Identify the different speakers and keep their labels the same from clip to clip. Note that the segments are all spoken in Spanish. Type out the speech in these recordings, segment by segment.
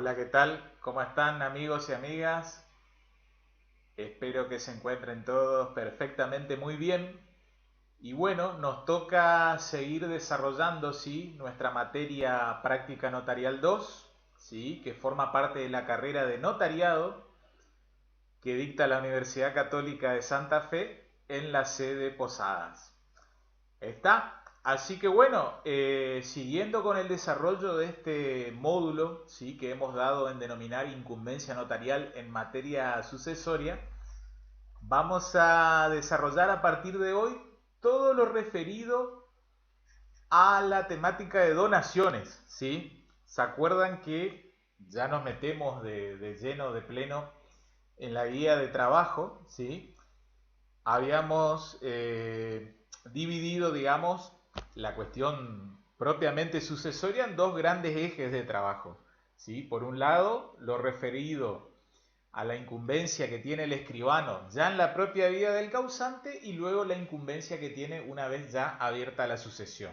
Speaker 1: Hola, ¿qué tal? ¿Cómo están amigos y amigas? Espero que se encuentren todos perfectamente muy bien. Y bueno, nos toca seguir desarrollando, ¿sí?, nuestra materia práctica notarial 2, ¿sí?, que forma parte de la carrera de notariado que dicta la Universidad Católica de Santa Fe en la sede Posadas. ¿Está? Así que bueno, siguiendo con el desarrollo de este módulo, ¿sí?, que hemos dado en denominar incumbencia notarial en materia sucesoria, vamos a desarrollar a partir de hoy todo lo referido a la temática de donaciones, ¿sí? ¿Se acuerdan que ya nos metemos de lleno, de pleno, en la guía de trabajo, ¿sí? Habíamos dividido, digamos, la cuestión propiamente sucesoria en dos grandes ejes de trabajo, ¿sí? Por un lado, lo referido a la incumbencia que tiene el escribano ya en la propia vida del causante y luego la incumbencia que tiene una vez ya abierta la sucesión.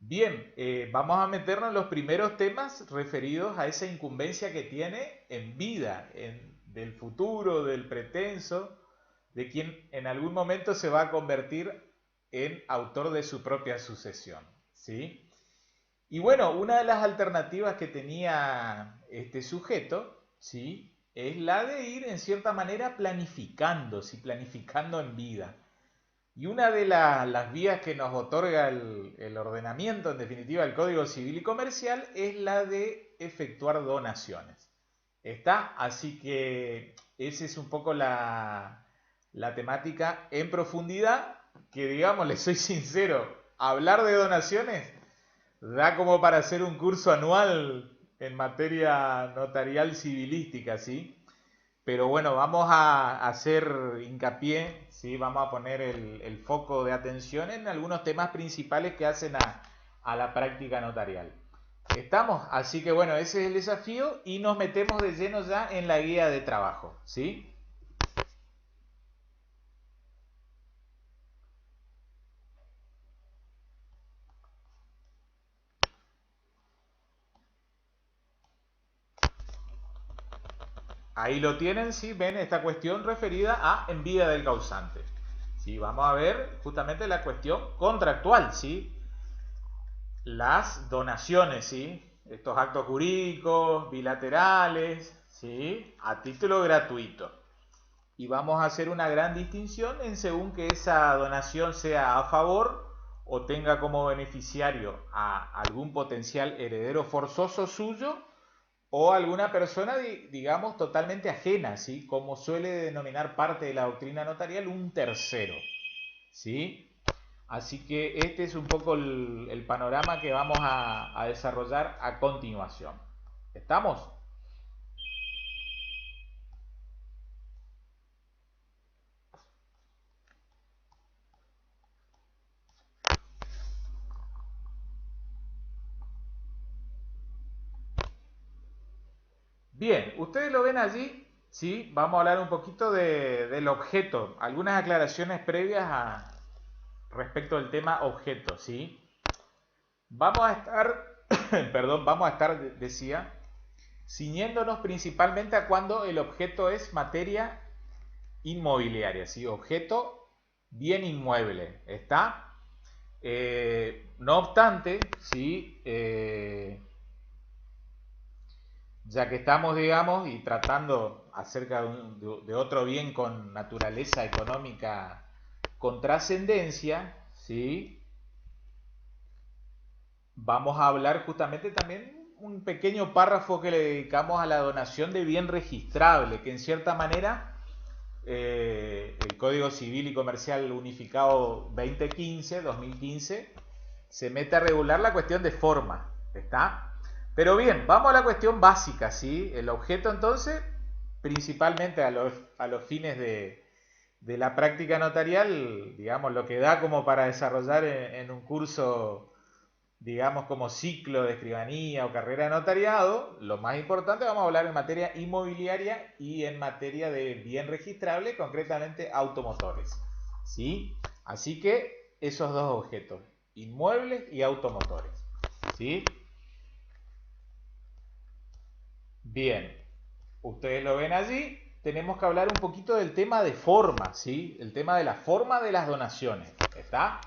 Speaker 1: Bien, vamos a meternos en los primeros temas referidos a esa incumbencia que tiene en vida, del futuro, del pretenso, de quien en algún momento se va a convertir en autor de su propia sucesión, ¿sí? Y bueno, una de las alternativas que tenía este sujeto, ¿sí?, es la de ir en cierta manera planificando, ¿sí?, planificando en vida. Y una de las vías que nos otorga el ordenamiento, en definitiva el Código Civil y Comercial, es la de efectuar donaciones. ¿Está? Así que esa es un poco la temática en profundidad, que digamos, les soy sincero, hablar de donaciones da como para hacer un curso anual en materia notarial civilística, ¿sí? Pero bueno, vamos a hacer hincapié, ¿sí? Vamos a poner el foco de atención en algunos temas principales que hacen a la práctica notarial. ¿Estamos? Así que bueno, ese es el desafío y nos metemos de lleno ya en la guía de trabajo, ¿sí? Ahí lo tienen, ¿sí? Ven esta cuestión referida a en vida del causante. ¿Sí? Vamos a ver justamente la cuestión contractual, ¿sí? Las donaciones, ¿sí? Estos actos jurídicos, bilaterales, ¿sí?, a título gratuito. Y vamos a hacer una gran distinción en según que esa donación sea a favor o tenga como beneficiario a algún potencial heredero forzoso suyo o alguna persona, digamos, totalmente ajena, ¿sí?, como suele denominar parte de la doctrina notarial, un tercero, ¿sí? Así que este es un poco el panorama que vamos a desarrollar a continuación. ¿Estamos? Bien, ustedes lo ven allí, ¿sí? Vamos a hablar un poquito del objeto, algunas aclaraciones previas respecto del tema objeto, ¿sí? Vamos a estar, perdón, vamos a estar, decía, ciñéndonos principalmente a cuando el objeto es materia inmobiliaria, ¿sí? Objeto, bien inmueble, ¿está? No obstante, ¿sí? Ya que estamos, digamos, y tratando acerca de otro bien con naturaleza económica con trascendencia, ¿sí?, vamos a hablar justamente también un pequeño párrafo que le dedicamos a la donación de bien registrable, que en cierta manera el Código Civil y Comercial Unificado 2015 se mete a regular la cuestión de forma, ¿está? Pero bien, vamos a la cuestión básica, ¿sí? El objeto entonces, principalmente a los fines de la práctica notarial, digamos, lo que da como para desarrollar en un curso, digamos, como ciclo de escribanía o carrera de notariado, lo más importante, vamos a hablar en materia inmobiliaria y en materia de bien registrable, concretamente automotores, ¿sí? Así que esos dos objetos, inmuebles y automotores, ¿sí? Bien, ustedes lo ven allí. Tenemos que hablar un poquito del tema de forma, ¿sí? El tema de la forma de las donaciones. ¿Está?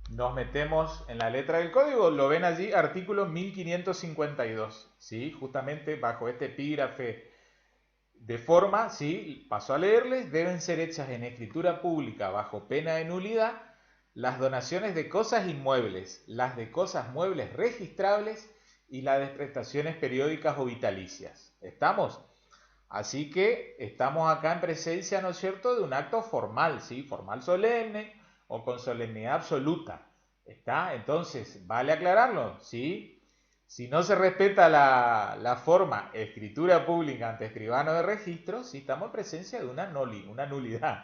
Speaker 1: Nos metemos en la letra del código, lo ven allí, artículo 1552, ¿sí? Justamente bajo este epígrafe de forma, ¿sí? Paso a leerles, deben ser hechas en escritura pública bajo pena de nulidad las donaciones de cosas inmuebles, las de cosas muebles registrables y las de prestaciones periódicas o vitalicias. ¿Estamos? Así que estamos acá en presencia, ¿no es cierto?, de un acto formal, ¿sí? Formal solemne o con solemnidad absoluta. ¿Está? Entonces, vale aclararlo, ¿sí? Si no se respeta la forma escritura pública ante escribano de registro, sí estamos en presencia de una nulidad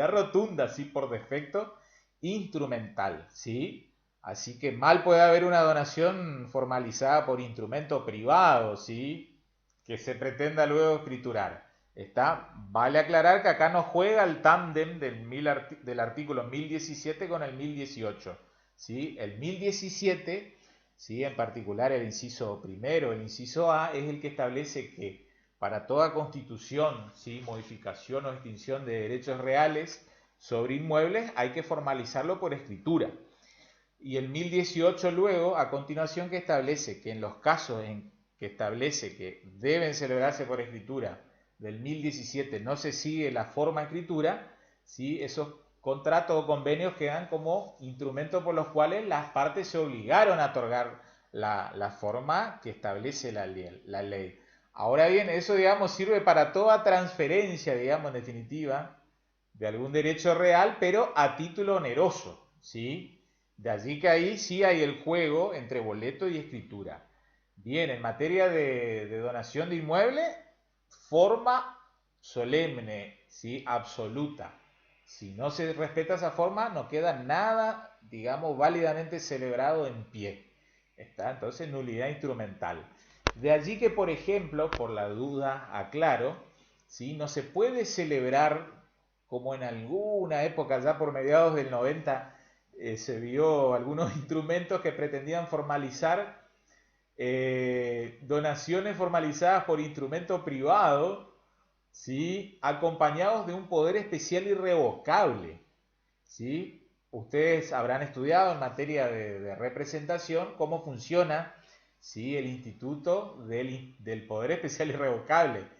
Speaker 1: rotunda, ¿sí? Por defecto instrumental, ¿sí? Así que mal puede haber una donación formalizada por instrumento privado, ¿sí? Que se pretenda luego escriturar. ¿Está? Vale aclarar que acá no juega el tándem del artículo 1017 con el 1018. ¿Sí? El 1017, ¿sí? En particular el inciso primero, el inciso A, es el que establece que para toda constitución, ¿sí? Modificación o extinción de derechos reales sobre inmuebles hay que formalizarlo por escritura. Y el 1018 luego, a continuación, que establece que en los casos en que establece que deben celebrarse por escritura del 1017 no se sigue la forma escritura, ¿sí? Esos contratos o convenios quedan como instrumentos por los cuales las partes se obligaron a otorgar la forma que establece la ley. Ahora bien, eso, digamos, sirve para toda transferencia, digamos, en definitiva, de algún derecho real, pero a título oneroso, ¿sí? De allí que ahí sí hay el juego entre boleto y escritura. Bien, en materia de donación de inmueble, forma solemne, ¿sí? Absoluta. Si no se respeta esa forma, no queda nada, digamos, válidamente celebrado en pie. ¿Está? Entonces, nulidad instrumental. De allí que, por ejemplo, por la duda, aclaro, ¿sí? No se puede celebrar, como en alguna época, ya por mediados del 90, se vio algunos instrumentos que pretendían formalizar donaciones formalizadas por instrumento privado, ¿sí? Acompañados de un poder especial irrevocable, ¿sí? Ustedes habrán estudiado en materia de representación cómo funciona, ¿sí? El instituto del poder especial irrevocable.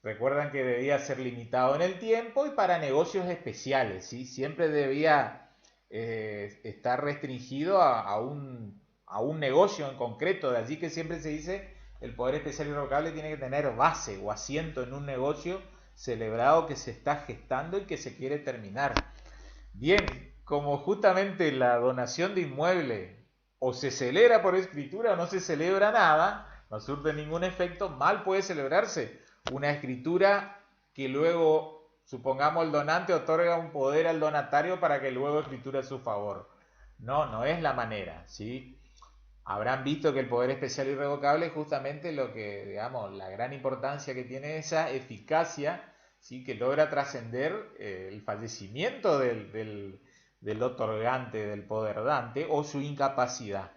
Speaker 1: Recuerdan que debía ser limitado en el tiempo y para negocios especiales, ¿sí? Siempre debía estar restringido a un negocio en concreto. De allí que siempre se dice el poder especial irrevocable tiene que tener base o asiento en un negocio celebrado que se está gestando y que se quiere terminar. Bien, como justamente la donación de inmueble o se celebra por escritura o no se celebra nada, no surte ningún efecto, mal puede celebrarse una escritura que luego, supongamos, el donante otorga un poder al donatario para que luego escriture a su favor. No, no es la manera, ¿sí? Habrán visto que el poder especial irrevocable es justamente lo que, digamos, la gran importancia que tiene esa eficacia, ¿sí? Que logra trascender el fallecimiento del otorgante, del poder dante, o su incapacidad.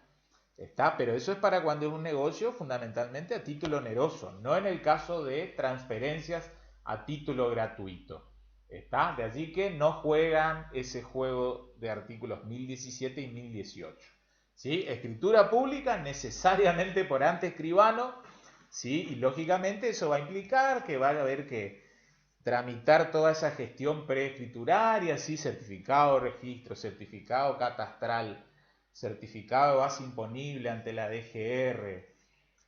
Speaker 1: ¿Está? Pero eso es para cuando es un negocio fundamentalmente a título oneroso, no en el caso de transferencias a título gratuito. ¿Está? De allí que no juegan ese juego de artículos 1017 y 1018. ¿Sí? Escritura pública necesariamente por ante escribano, ¿sí? Y lógicamente eso va a implicar que va a haber que tramitar toda esa gestión preescrituraria, ¿sí? Certificado de registro, certificado catastral, certificado de base imponible ante la DGR,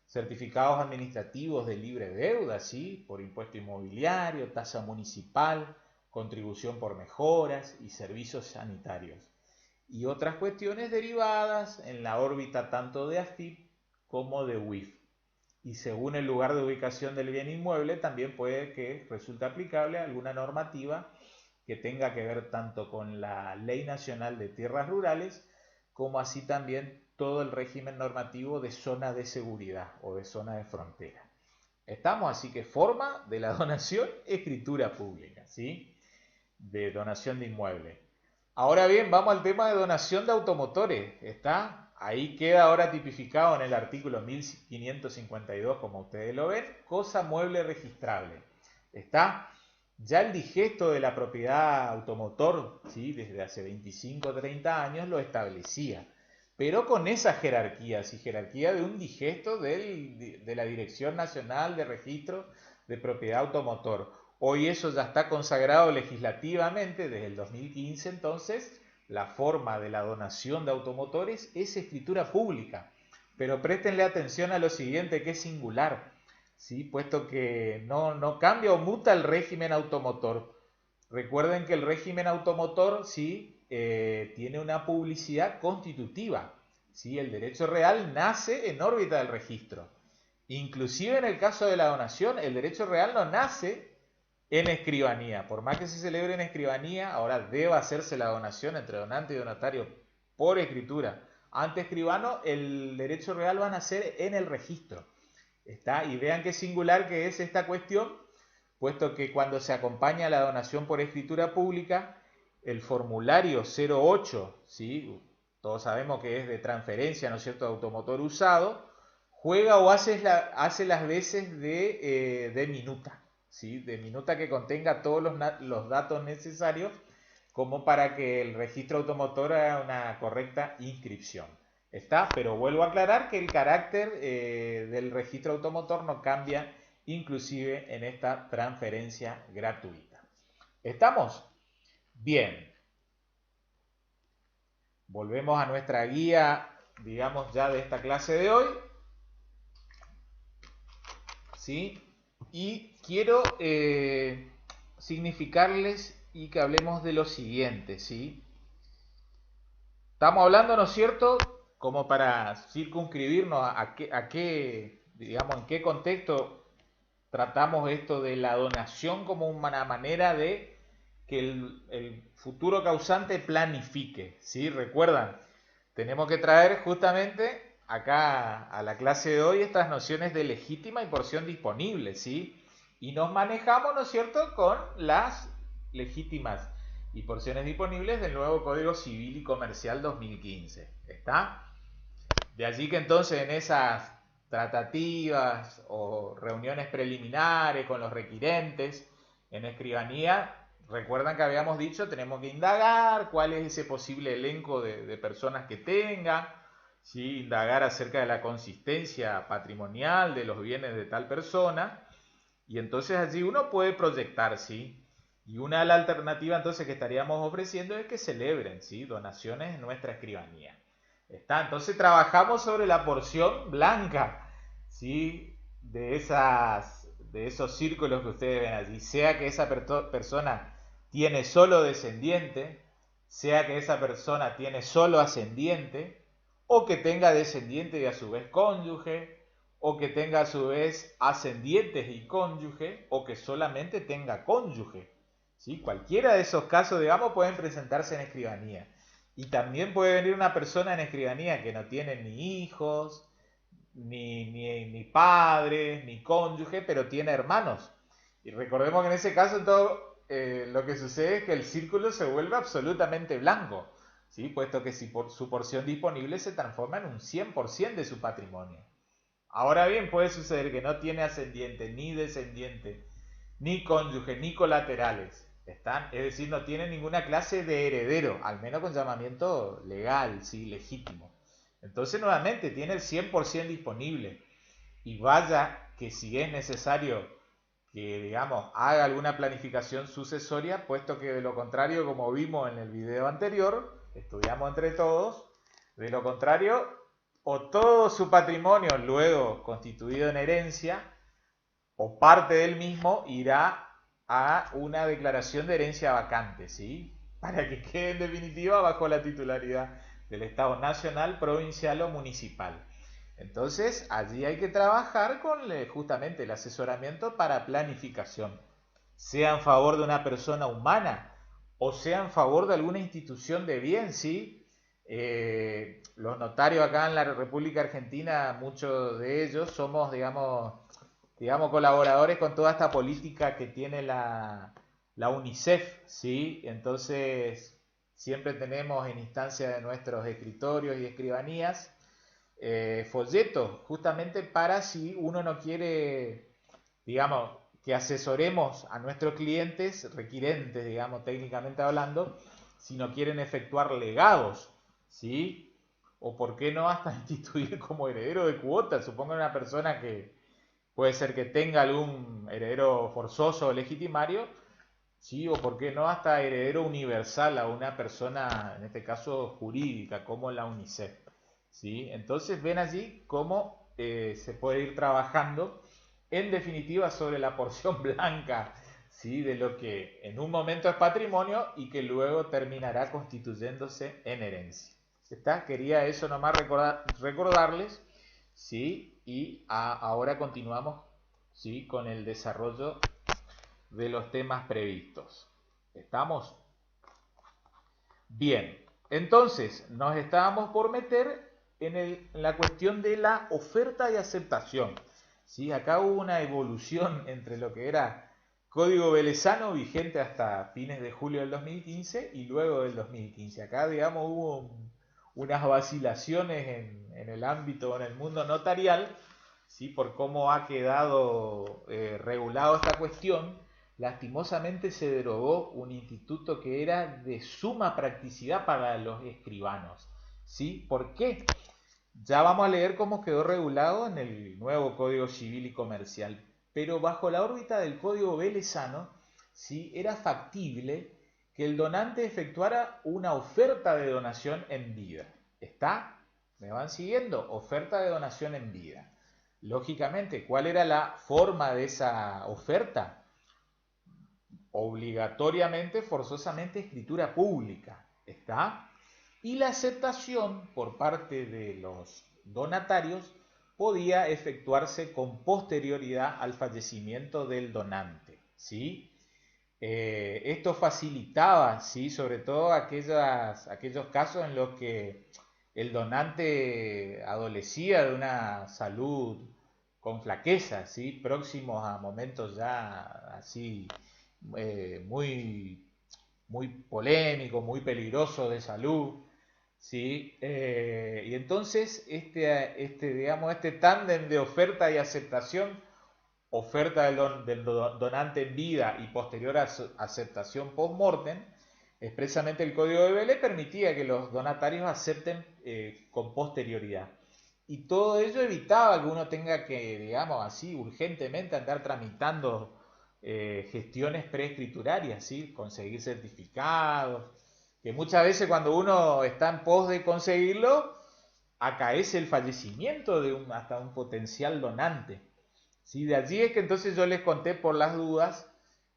Speaker 1: certificados administrativos de libre deuda, ¿sí? Por impuesto inmobiliario, tasa municipal, contribución por mejoras y servicios sanitarios. Y otras cuestiones derivadas en la órbita tanto de AFIP como de UIF. Y según el lugar de ubicación del bien inmueble, también puede que resulte aplicable alguna normativa que tenga que ver tanto con la Ley Nacional de Tierras Rurales, como así también todo el régimen normativo de zona de seguridad o de zona de frontera. Estamos, así que forma de la donación, escritura pública, ¿sí? De donación de inmueble. Ahora bien, vamos al tema de donación de automotores. ¿Está? Ahí queda ahora tipificado en el artículo 1552, como ustedes lo ven, cosa mueble registrable. ¿Está? Ya el digesto de la propiedad automotor, ¿sí? Desde hace 25 o 30 años lo pero con esas jerarquías y jerarquía de un digesto de la Dirección Nacional de Registro de Propiedad Automotor. Hoy eso ya está consagrado legislativamente desde el 2015, entonces la forma de la donación de automotores es escritura pública. Pero préstenle atención a lo siguiente, que es singular, ¿sí? Puesto que no cambia o muta el régimen automotor. Recuerden que el régimen automotor sí tiene una publicidad constitutiva. ¿Sí? El derecho real nace en órbita del registro. Inclusive en el caso de la donación, el derecho real no nace en escribanía. Por más que se celebre en escribanía, ahora debe hacerse la donación entre donante y donatario por escritura. Ante escribano, el derecho real va a nacer en el registro. ¿Está? Y vean qué singular que es esta cuestión, puesto que cuando se acompaña la donación por escritura pública, el formulario 08, ¿sí? Todos sabemos que es de transferencia, ¿no es cierto?, de automotor usado, juega o hace las veces de minuta, ¿sí? De minuta que contenga todos los datos necesarios como para que el registro automotor haga una correcta inscripción. ¿Está? Pero vuelvo a aclarar que el carácter del registro automotor no cambia inclusive en esta transferencia gratuita. ¿Estamos? Bien. Volvemos a nuestra guía, digamos, ya de esta clase de hoy. ¿Sí? Y quiero significarles y que hablemos de lo siguiente, ¿sí? Estamos hablando, ¿no es cierto?, como para circunscribirnos a qué, digamos, en qué contexto tratamos esto de la donación como una manera de que el futuro causante planifique, ¿sí? Recuerdan, tenemos que traer justamente acá a la clase de hoy estas nociones de legítima y porción disponible, ¿sí? Y nos manejamos, ¿no es cierto?, con las legítimas y porciones disponibles del nuevo Código Civil y Comercial 2015. ¿Está? De allí que entonces en esas tratativas o reuniones preliminares con los requirentes en escribanía, recuerdan que habíamos dicho, tenemos que indagar cuál es ese posible elenco de personas que tenga, ¿sí? Indagar acerca de la consistencia patrimonial de los bienes de tal persona, y entonces allí uno puede proyectar, ¿sí? Y una de las alternativas entonces que estaríamos ofreciendo es que celebren, ¿sí?, donaciones en nuestra escribanía. ¿Está? Entonces trabajamos sobre la porción blanca, ¿sí?, de esos círculos que ustedes ven allí. Sea que esa persona tiene solo descendiente, sea que esa persona tiene solo ascendiente, o que tenga descendiente y a su vez cónyuge, o que tenga a su vez ascendientes y cónyuge, o que solamente tenga cónyuge. ¿Sí? Cualquiera de esos casos, digamos, pueden presentarse en escribanía. Y también puede venir una persona en escribanía que no tiene ni hijos, ni padres, ni cónyuge, pero tiene hermanos. Y recordemos que en ese caso todo, lo que sucede es que el círculo se vuelve absolutamente blanco, ¿sí? Puesto que su porción disponible se transforma en un 100% de su patrimonio. Ahora bien, puede suceder que no tiene ascendiente, ni descendiente, ni cónyuge, ni colaterales. ¿Están? Es decir, no tiene ninguna clase de heredero, al menos con llamamiento legal, ¿sí?, legítimo. Entonces, nuevamente, tiene el 100% disponible. Y vaya que si es necesario que, digamos, haga alguna planificación sucesoria, puesto que de lo contrario, como vimos en el video anterior, estudiamos entre todos, de lo contrario, o todo su patrimonio luego constituido en herencia, o parte del mismo irá a una declaración de herencia vacante, ¿sí? Para que quede en definitiva bajo la titularidad del Estado nacional, provincial o municipal. Entonces, allí hay que trabajar con justamente el asesoramiento para planificación, sea en favor de una persona humana o sea en favor de alguna institución de bien, ¿sí? Los notarios acá en la República Argentina, muchos de ellos somos, digamos, colaboradores con toda esta política que tiene la UNICEF, ¿sí? Entonces, siempre tenemos en instancia de nuestros escritorios y escribanías folletos, justamente para si uno no quiere, digamos, que asesoremos a nuestros clientes, requirentes, digamos, técnicamente hablando, si no quieren efectuar legados, ¿sí? O por qué no hasta instituir como heredero de cuotas. Supongo una persona que puede ser que tenga algún heredero forzoso o legitimario, ¿sí? O por qué no hasta heredero universal a una persona, en este caso jurídica, como la UNICEF, ¿sí? Entonces ven allí cómo se puede ir trabajando en definitiva sobre la porción blanca, ¿sí? De lo que en un momento es patrimonio y que luego terminará constituyéndose en herencia. ¿Está? Quería eso nomás recordarles, ¿sí? Y ahora continuamos, ¿sí? Con el desarrollo de los temas previstos. ¿Estamos? Bien, entonces nos estábamos por meter en la cuestión de la oferta y aceptación. ¿Sí? Acá hubo una evolución entre lo que era Código Velezano, vigente hasta fines de julio del 2015 y luego del 2015. Acá, digamos, hubo unas vacilaciones en el ámbito, en el mundo notarial, ¿sí? Por cómo ha quedado regulado esta cuestión. Lastimosamente se derogó un instituto que era de suma practicidad para los escribanos. ¿Sí? ¿Por qué? Ya vamos a leer cómo quedó regulado en el nuevo Código Civil y Comercial. Pero bajo la órbita del Código Velezano, ¿sí? Era factible que el donante efectuara una oferta de donación en vida. ¿Está? ¿Me van siguiendo? Oferta de donación en vida. Lógicamente, ¿cuál era la forma de esa oferta? Obligatoriamente, forzosamente, escritura pública. ¿Está? Y la aceptación por parte de los donatarios podía efectuarse con posterioridad al fallecimiento del donante. ¿Sí? Esto facilitaba, ¿sí? Sobre todo aquellos casos en los que el donante adolecía de una salud con flaqueza, ¿sí? Próximos a momentos ya así muy, muy polémicos, muy peligrosos de salud, ¿sí? Y entonces digamos, este tándem de oferta y aceptación, oferta del donante en vida y posterior aceptación post-mortem, expresamente el Código de Vélez permitía que los donatarios acepten con posterioridad. Y todo ello evitaba que uno tenga que, digamos así, urgentemente andar tramitando gestiones preescriturarias, ¿sí? Conseguir certificados, que muchas veces cuando uno está en pos de conseguirlo, acaece el fallecimiento de hasta un potencial donante. ¿Sí? De allí es que entonces yo les conté por las dudas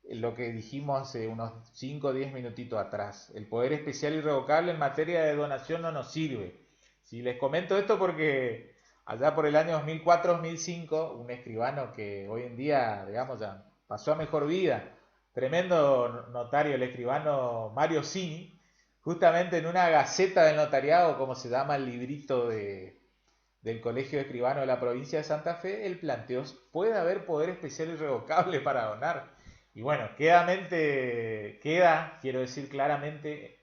Speaker 1: lo que dijimos hace unos 5 o 10 minutitos atrás. El poder especial irrevocable en materia de donación no nos sirve. ¿Sí? Les comento esto porque allá por el año 2004-2005, un escribano que hoy en día, digamos, ya pasó a mejor vida, tremendo notario, el escribano Mario Cini, justamente en una gaceta del notariado, como se llama el librito del Colegio de Escribanos de la provincia de Santa Fe, él planteó, puede haber poder especial irrevocable para donar. Y bueno, quiero decir claramente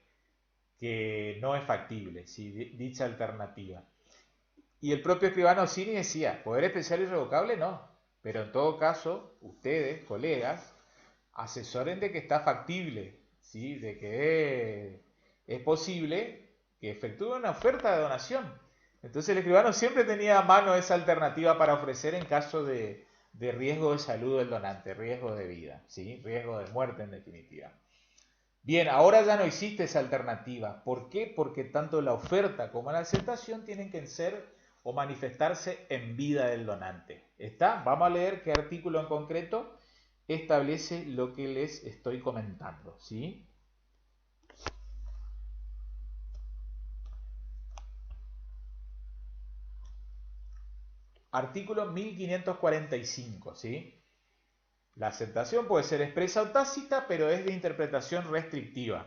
Speaker 1: que no es factible, ¿sí? Dicha alternativa. Y el propio escribano Cini decía, poder especial irrevocable no, pero en todo caso, ustedes, colegas, asesoren de que está factible, ¿sí? De que es posible que efectúe una oferta de donación. Entonces el escribano siempre tenía a mano esa alternativa para ofrecer en caso de riesgo de salud del donante, riesgo de vida, ¿sí? Riesgo de muerte en definitiva. Bien, ahora ya no existe esa alternativa. ¿Por qué? Porque tanto la oferta como la aceptación tienen que ser o manifestarse en vida del donante. ¿Está? Vamos a leer qué artículo en concreto establece lo que les estoy comentando, ¿sí? Artículo 1545, ¿sí? La aceptación puede ser expresa o tácita, pero es de interpretación restrictiva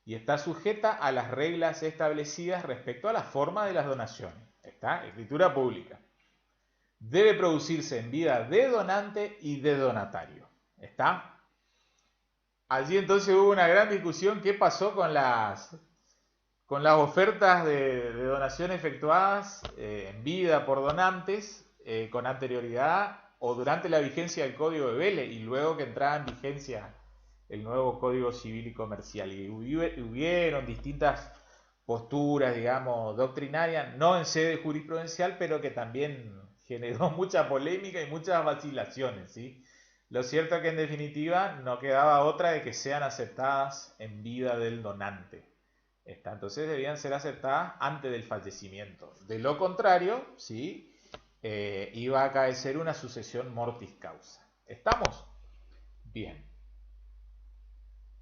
Speaker 1: y está sujeta a las reglas establecidas respecto a la forma de las donaciones. ¿Está? Escritura pública. Debe producirse en vida de donante y de donatario. ¿Está? allí entonces hubo una gran discusión. ¿Qué pasó con las ofertas de donación efectuadas en vida por donantes con anterioridad o durante la vigencia del Código de Vélez y luego que entraba en vigencia el nuevo Código Civil y Comercial? Y hubieron distintas posturas, digamos, doctrinarias, no en sede jurisprudencial, pero que también generó mucha polémica y muchas vacilaciones, ¿sí? Lo cierto es que en definitiva no quedaba otra de que sean aceptadas en vida del donante. Entonces debían ser aceptadas antes del fallecimiento. De lo contrario, ¿sí? Iba a acaecer una sucesión mortis causa. ¿Estamos? Bien.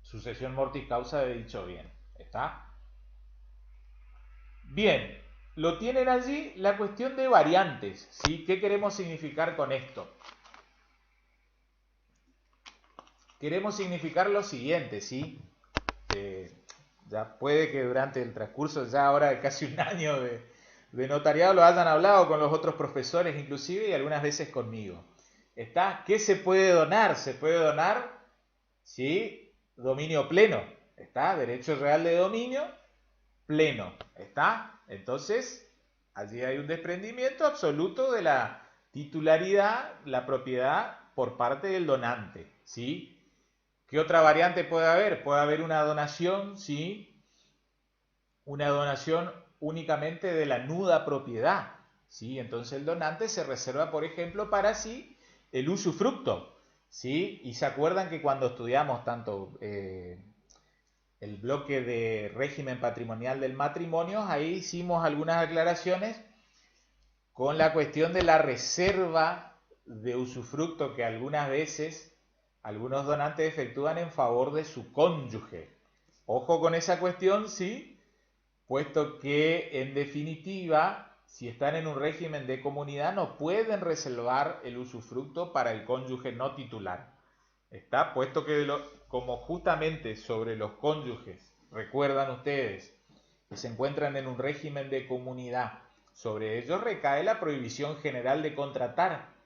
Speaker 1: Sucesión mortis causa, he dicho bien. ¿Está? Bien. Lo tienen allí la cuestión de variantes, ¿sí? ¿Qué queremos significar con esto? Queremos significar lo siguiente, ¿sí? Ya puede que durante el transcurso ya ahora de casi un año de notariado lo hayan hablado con los otros profesores inclusive y algunas veces conmigo. ¿Está? ¿Qué se puede donar? Se puede donar, ¿sí? Dominio pleno. ¿Está? Derecho real de dominio pleno. ¿Está? Entonces, allí hay un desprendimiento absoluto de la titularidad, la propiedad por parte del donante, ¿sí? ¿Qué otra variante puede haber? Puede haber una donación, ¿sí? Una donación únicamente de la nuda propiedad, ¿sí? Entonces el donante se reserva, por ejemplo, para sí el usufructo, ¿sí? Y se acuerdan que cuando estudiamos tanto el bloque de régimen patrimonial del matrimonio, ahí hicimos algunas aclaraciones con la cuestión de la reserva de usufructo que algunas veces algunos donantes efectúan en favor de su cónyuge. Ojo con esa cuestión, sí, puesto que en definitiva, si están en un régimen de comunidad, no pueden reservar el usufructo para el cónyuge no titular. Está puesto que como justamente sobre los cónyuges, recuerdan ustedes, que se encuentran en un régimen de comunidad, sobre ellos recae la prohibición general de contratar.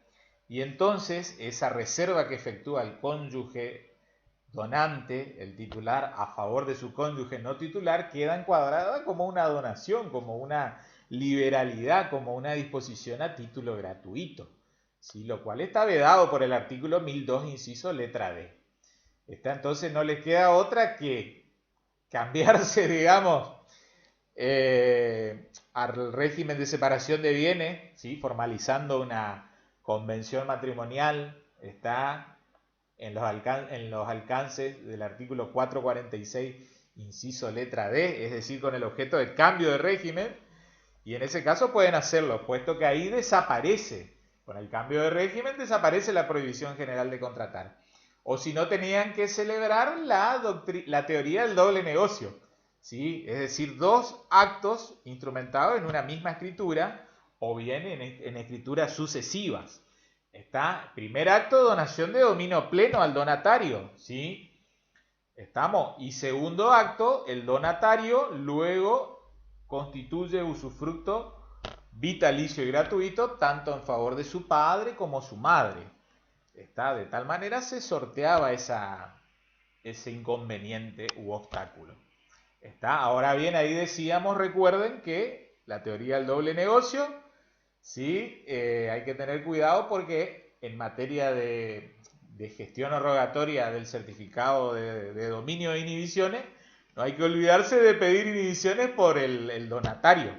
Speaker 1: Y entonces esa reserva que efectúa el cónyuge donante, el titular, a favor de su cónyuge no titular, queda encuadrada como una donación, como una liberalidad, como una disposición a título gratuito, ¿sí? Lo cual está vedado por el artículo 1002, inciso letra D. Entonces no les queda otra que cambiarse, digamos, al régimen de separación de bienes, ¿sí? Formalizando una convención matrimonial, está en los alcances del artículo 446, inciso letra D, es decir, con el objeto de cambio de régimen, y en ese caso pueden hacerlo, puesto que ahí desaparece, con el cambio de régimen desaparece la prohibición general de contratar. O si no, tenían que celebrar la teoría del doble negocio, ¿sí? Es decir, dos actos instrumentados en una misma escritura o bien en escrituras sucesivas. Está, primer acto, donación de dominio pleno al donatario, ¿sí? Estamos. Y segundo acto, el donatario luego constituye usufructo vitalicio y gratuito tanto en favor de su padre como su madre. Está, de tal manera se sorteaba ese inconveniente u obstáculo. Está, ahora bien, ahí decíamos, recuerden que la teoría del doble negocio, sí, hay que tener cuidado porque en materia de gestión rogatoria del certificado de dominio de inhibiciones, no hay que olvidarse de pedir inhibiciones por el donatario.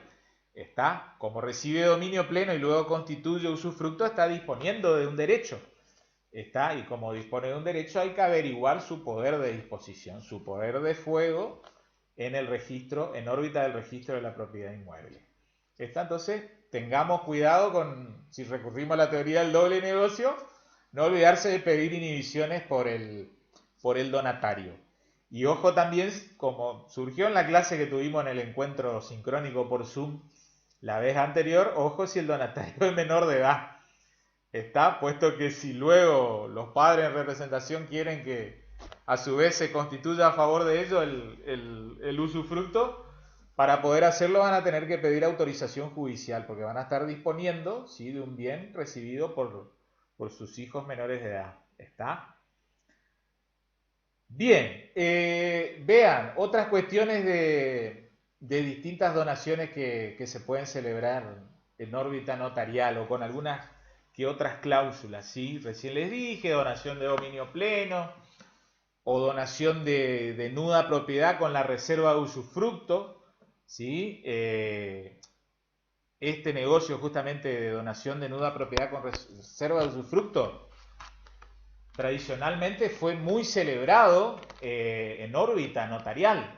Speaker 1: Está, como recibe dominio pleno y luego constituye usufructo, está disponiendo de un derecho. Está, y como dispone de un derecho, hay que averiguar su poder de disposición, su poder de fuego en el registro, en órbita del registro de la propiedad inmueble. Está, entonces, tengamos cuidado con, si recurrimos a la teoría del doble negocio, no olvidarse de pedir inhibiciones por el donatario. Y ojo también, como surgió en la clase que tuvimos en el encuentro sincrónico por Zoom la vez anterior, ojo si el donatario es menor de edad. Está, puesto que si luego los padres en representación quieren que a su vez se constituya a favor de ellos el usufructo, para poder hacerlo van a tener que pedir autorización judicial, porque van a estar disponiendo, ¿sí?, de un bien recibido por sus hijos menores de edad. ¿Está? Bien, vean, otras cuestiones de distintas donaciones que se pueden celebrar en órbita notarial o con algunas que otras cláusulas, ¿sí? Recién les dije, donación de dominio pleno o donación de nuda propiedad con la reserva de usufructo, ¿sí? Este negocio justamente de donación de nuda propiedad con reserva de usufructo tradicionalmente fue muy celebrado en órbita notarial.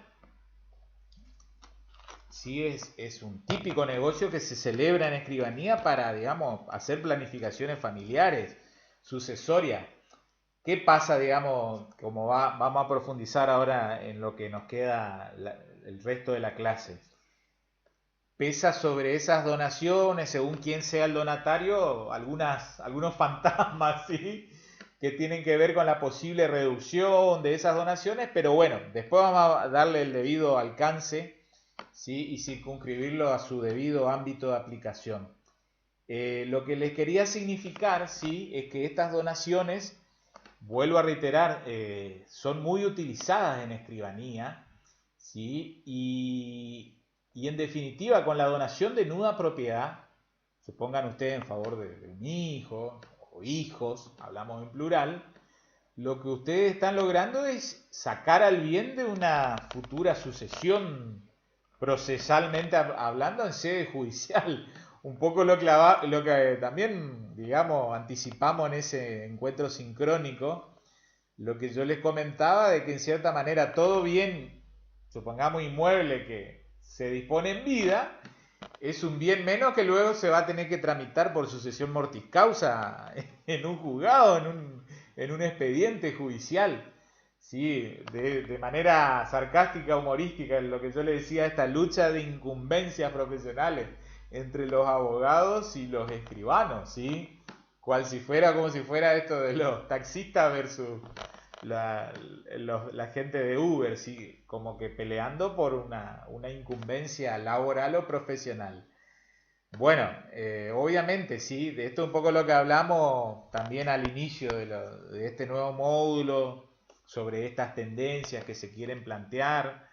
Speaker 1: Sí, es un típico negocio que se celebra en escribanía para, digamos, hacer planificaciones familiares, sucesorias. ¿Qué pasa, digamos, como vamos a profundizar ahora en lo que nos queda el resto de la clase? Pesa sobre esas donaciones, según quién sea el donatario, algunos fantasmas, ¿sí? Que tienen que ver con la posible reducción de esas donaciones, pero bueno, después vamos a darle el debido alcance, ¿sí? Y circunscribirlo a su debido ámbito de aplicación. Lo que les quería significar, ¿sí? Es que estas donaciones, vuelvo a reiterar, son muy utilizadas en escribanía, ¿sí? Y en definitiva, con la donación de nuda propiedad, se pongan ustedes en favor de un hijo o hijos, hablamos en plural, lo que ustedes están logrando es sacar al bien de una futura sucesión procesalmente hablando en sede judicial. Un poco lo que también, digamos, anticipamos en ese encuentro sincrónico, lo que yo les comentaba de que en cierta manera todo bien, supongamos inmueble que se dispone en vida, es un bien menos que luego se va a tener que tramitar por sucesión mortis causa en un juzgado, en un expediente judicial. Sí, de manera sarcástica, humorística, en lo que yo le decía, esta lucha de incumbencias profesionales entre los abogados y los escribanos, ¿sí? Cual si fuera como si fuera esto de los taxistas versus la, la gente de Uber, sí, como que peleando por una incumbencia laboral o profesional. Bueno, obviamente, sí, de esto es un poco lo que hablamos también al inicio de este nuevo módulo, sobre estas tendencias que se quieren plantear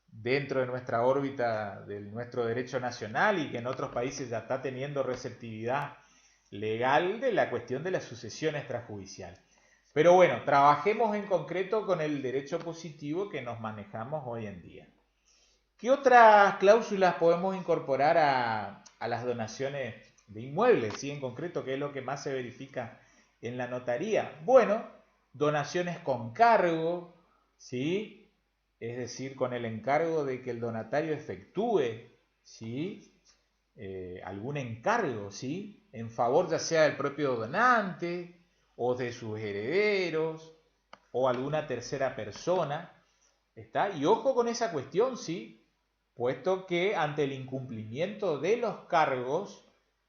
Speaker 1: dentro de nuestra órbita de nuestro derecho nacional y que en otros países ya está teniendo receptividad legal de la cuestión de la sucesión extrajudicial. Pero bueno, trabajemos en concreto con el derecho positivo que nos manejamos hoy en día. ¿Qué otras cláusulas podemos incorporar a las donaciones de inmuebles? ¿Sí? En concreto, ¿qué es lo que más se verifica en la notaría? Bueno, donaciones con cargo, ¿sí? Es decir, con el encargo de que el donatario efectúe, ¿sí? Algún encargo, ¿sí? En favor ya sea del propio donante o de sus herederos o alguna tercera persona, ¿está? Y ojo con esa cuestión, ¿sí? Puesto que ante el incumplimiento de los cargos,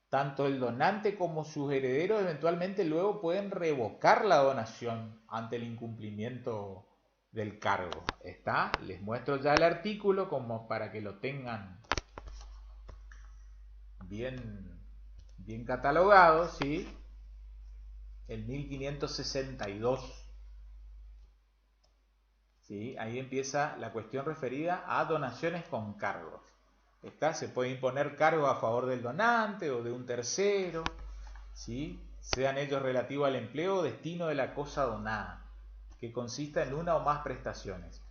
Speaker 1: tanto el donante como sus herederos eventualmente luego pueden revocar la donación ante el incumplimiento del cargo. ¿Está? Les muestro ya el artículo como para que lo tengan bien, bien catalogado, ¿sí? El 1562. ¿Sí? Ahí empieza la cuestión referida a donaciones con cargos. ¿Está? Se puede imponer cargo a favor del donante o de un tercero, ¿sí? Sean ellos relativos al empleo o destino de la cosa donada, que consista en una o más prestaciones.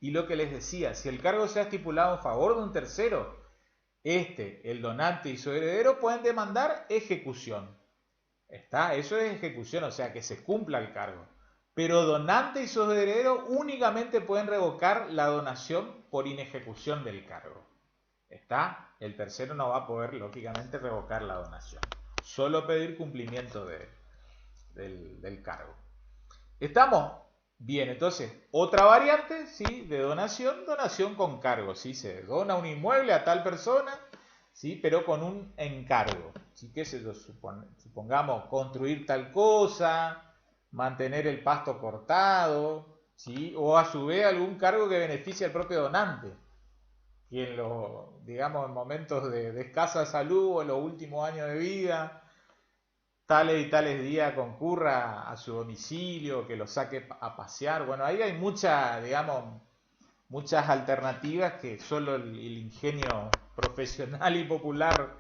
Speaker 1: Y lo que les decía, si el cargo se ha estipulado en favor de un tercero, el donante y su heredero pueden demandar ejecución. ¿Está? Eso es ejecución, o sea, que se cumpla el cargo. Pero donante y sus herederos únicamente pueden revocar la donación por inejecución del cargo. ¿Está? El tercero no va a poder, lógicamente, revocar la donación. Solo pedir cumplimiento del cargo. ¿Estamos? Bien, entonces, otra variante, ¿sí? De donación con cargo, ¿sí? Se dona un inmueble a tal persona, ¿sí? Pero con un encargo, ¿sí? ¿Qué sé yo? Supongamos construir tal cosa, mantener el pasto cortado, ¿sí? O a su vez algún cargo que beneficie al propio donante, y en los, digamos, en momentos de escasa salud o en los últimos años de vida, tales y tales días concurra a su domicilio, que lo saque a pasear. Bueno, ahí hay muchas, digamos, muchas alternativas que solo el ingenio profesional y popular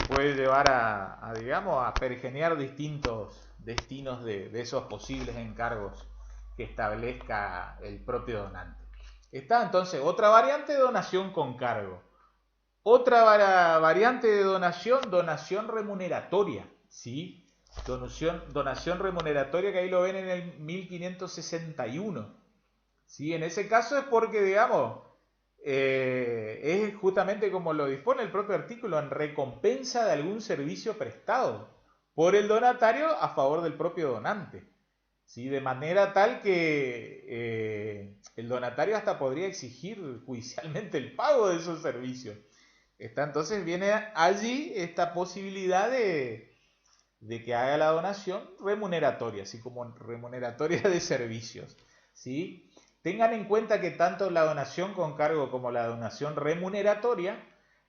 Speaker 1: puede llevar digamos, a pergenear distintos destinos de esos posibles encargos que establezca el propio donante. Está entonces otra variante de donación con cargo. Otra variante de donación remuneratoria, ¿sí? Donación remuneratoria, que ahí lo ven en el 1561. ¿Sí? En ese caso es porque, digamos, es justamente como lo dispone el propio artículo, en recompensa de algún servicio prestado por el donatario a favor del propio donante. ¿Sí? De manera tal que el donatario hasta podría exigir judicialmente el pago de esos servicios. Entonces viene allí esta posibilidad de que haga la donación remuneratoria, así como remuneratoria de servicios. ¿Sí? Tengan en cuenta que tanto la donación con cargo como la donación remuneratoria,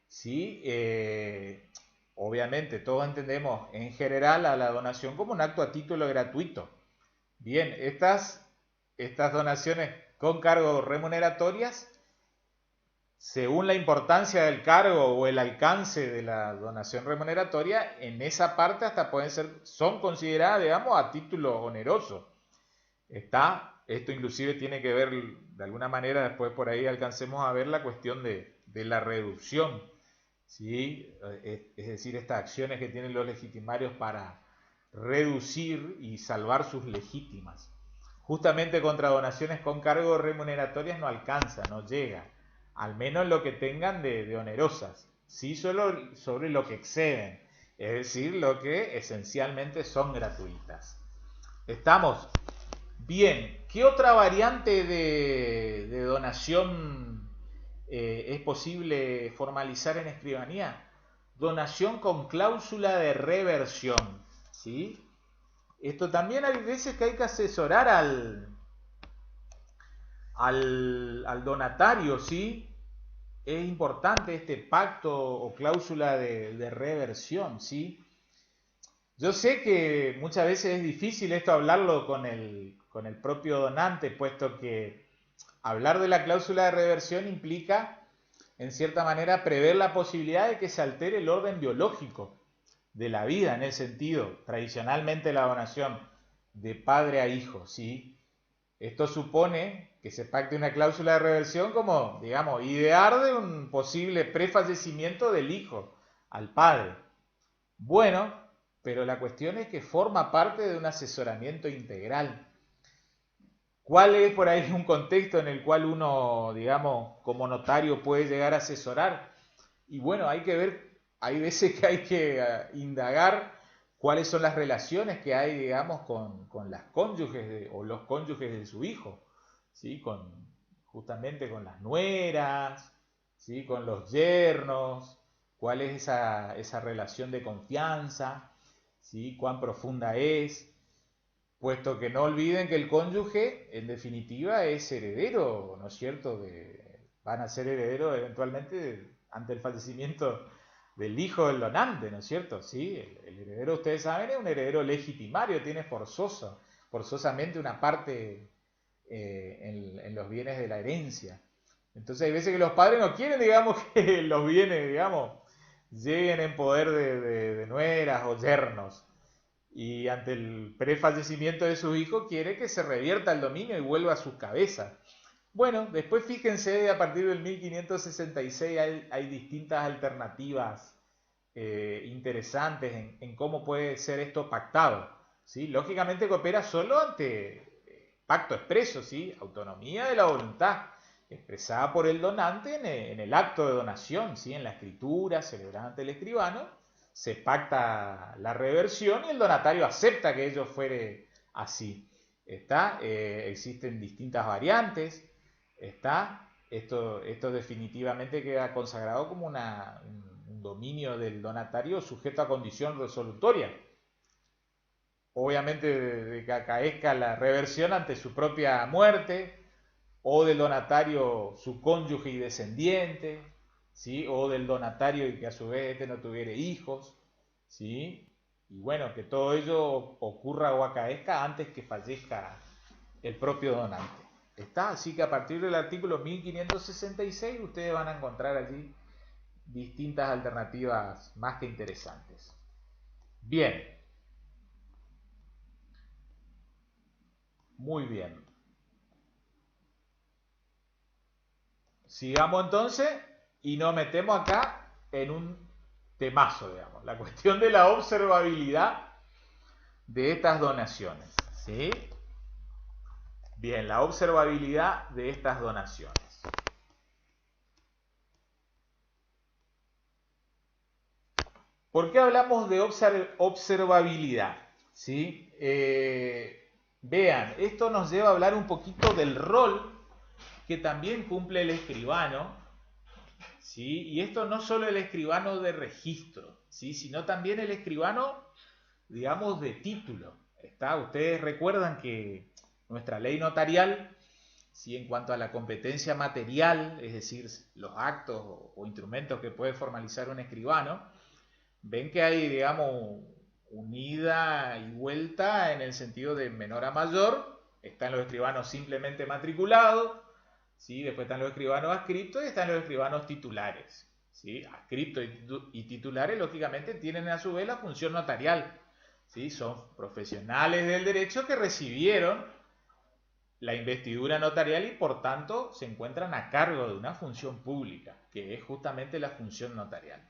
Speaker 1: ¿sí? Obviamente todos entendemos en general a la donación como un acto a título gratuito. Bien, estas donaciones con cargo remuneratorias, según la importancia del cargo o el alcance de la donación remuneratoria, en esa parte hasta son consideradas, digamos, a título oneroso. Esto inclusive tiene que ver, de alguna manera, después por ahí alcancemos a ver la cuestión de la reducción, ¿sí? Es decir, estas acciones que tienen los legitimarios para reducir y salvar sus legítimas. Justamente contra donaciones con cargo remuneratorias no alcanza, no llega, al menos lo que tengan de onerosas, sí solo sobre lo que exceden, es decir, lo que esencialmente son gratuitas. ¿Estamos? Bien, ¿qué otra variante de donación es posible formalizar en escribanía? Donación con cláusula de reversión, ¿sí? Esto también hay veces que hay que asesorar al donatario, ¿sí? Es importante este pacto o cláusula de reversión, ¿sí? Yo sé que muchas veces es difícil esto hablarlo con el propio donante, puesto que hablar de la cláusula de reversión implica, en cierta manera, prever la posibilidad de que se altere el orden biológico de la vida, en el sentido, tradicionalmente la donación de padre a hijo, ¿sí? Esto supone que se pacte una cláusula de reversión como, digamos, idear de un posible prefallecimiento del hijo al padre. Bueno, pero la cuestión es que forma parte de un asesoramiento integral. ¿Cuál es por ahí un contexto en el cual uno, digamos, como notario puede llegar a asesorar? Y bueno, hay que ver, hay veces que hay que indagar cuáles son las relaciones que hay, digamos, con las cónyuges o los cónyuges de su hijo, ¿sí? Justamente con las nueras, ¿sí? Con los yernos, cuál es esa relación de confianza, ¿sí? Cuán profunda es, puesto que no olviden que el cónyuge, en definitiva, es heredero, ¿no es cierto? Van a ser herederos eventualmente ante el fallecimiento del hijo del donante, ¿no es cierto? Sí, el heredero, ustedes saben, es un heredero legitimario, tiene forzosamente una parte en los bienes de la herencia. Entonces hay veces que los padres no quieren, digamos, que los bienes, digamos, lleguen en poder de nueras o yernos. Y ante el prefallecimiento de su hijo quiere que se revierta el dominio y vuelva a sus cabezas. Bueno, después fíjense, a partir del 1566 hay distintas alternativas interesantes en cómo puede ser esto pactado, ¿sí? Lógicamente que opera solo ante pacto expreso, ¿sí? Autonomía de la voluntad, expresada por el donante en el acto de donación, ¿sí? En la escritura celebrada ante el escribano, se pacta la reversión y el donatario acepta que ello fuere así. Existen distintas variantes. Esto definitivamente queda consagrado como un dominio del donatario sujeto a condición resolutoria. Obviamente de que acaezca la reversión ante su propia muerte, o del donatario su cónyuge y descendiente, ¿sí? O del donatario y que a su vez este no tuviera hijos, ¿sí? y bueno, que todo ello ocurra o acaezca antes que fallezca el propio donante. ¿Está? Así que a partir del artículo 1566 ustedes van a encontrar allí distintas alternativas más que interesantes. Bien. Muy bien. Sigamos entonces y nos metemos acá en un temazo, digamos, la cuestión de la observabilidad de estas donaciones. ¿Sí? Bien, la observabilidad de estas donaciones. ¿Por qué hablamos de observabilidad? ¿Sí? Vean, esto nos lleva a hablar un poquito del rol que también cumple el escribano, ¿sí? Y esto no solo el escribano de registro, ¿sí? Sino también el escribano, digamos, de título. ¿Está? Ustedes recuerdan que nuestra ley notarial, ¿sí? En cuanto a la competencia material, es decir, los actos o instrumentos que puede formalizar un escribano, ven que hay, digamos, un ida y vuelta en el sentido de menor a mayor. Están los escribanos simplemente matriculados, ¿sí? Después están los escribanos adscriptos y están los escribanos titulares, ¿sí? Adscriptos y titulares, lógicamente, tienen a su vez la función notarial, ¿sí? Son profesionales del derecho que recibieron la investidura notarial y por tanto se encuentran a cargo de una función pública, que es justamente la función notarial.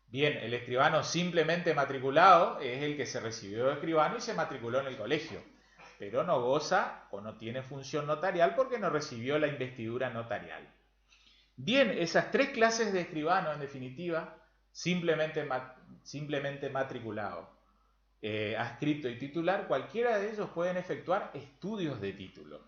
Speaker 1: Bien, el escribano simplemente matriculado es el que se recibió de escribano y se matriculó en el colegio, pero no goza o no tiene función notarial porque no recibió la investidura notarial. Bien, esas tres clases de escribano, en definitiva, simplemente matriculado, adscripto y titular, cualquiera de ellos pueden efectuar estudios de título,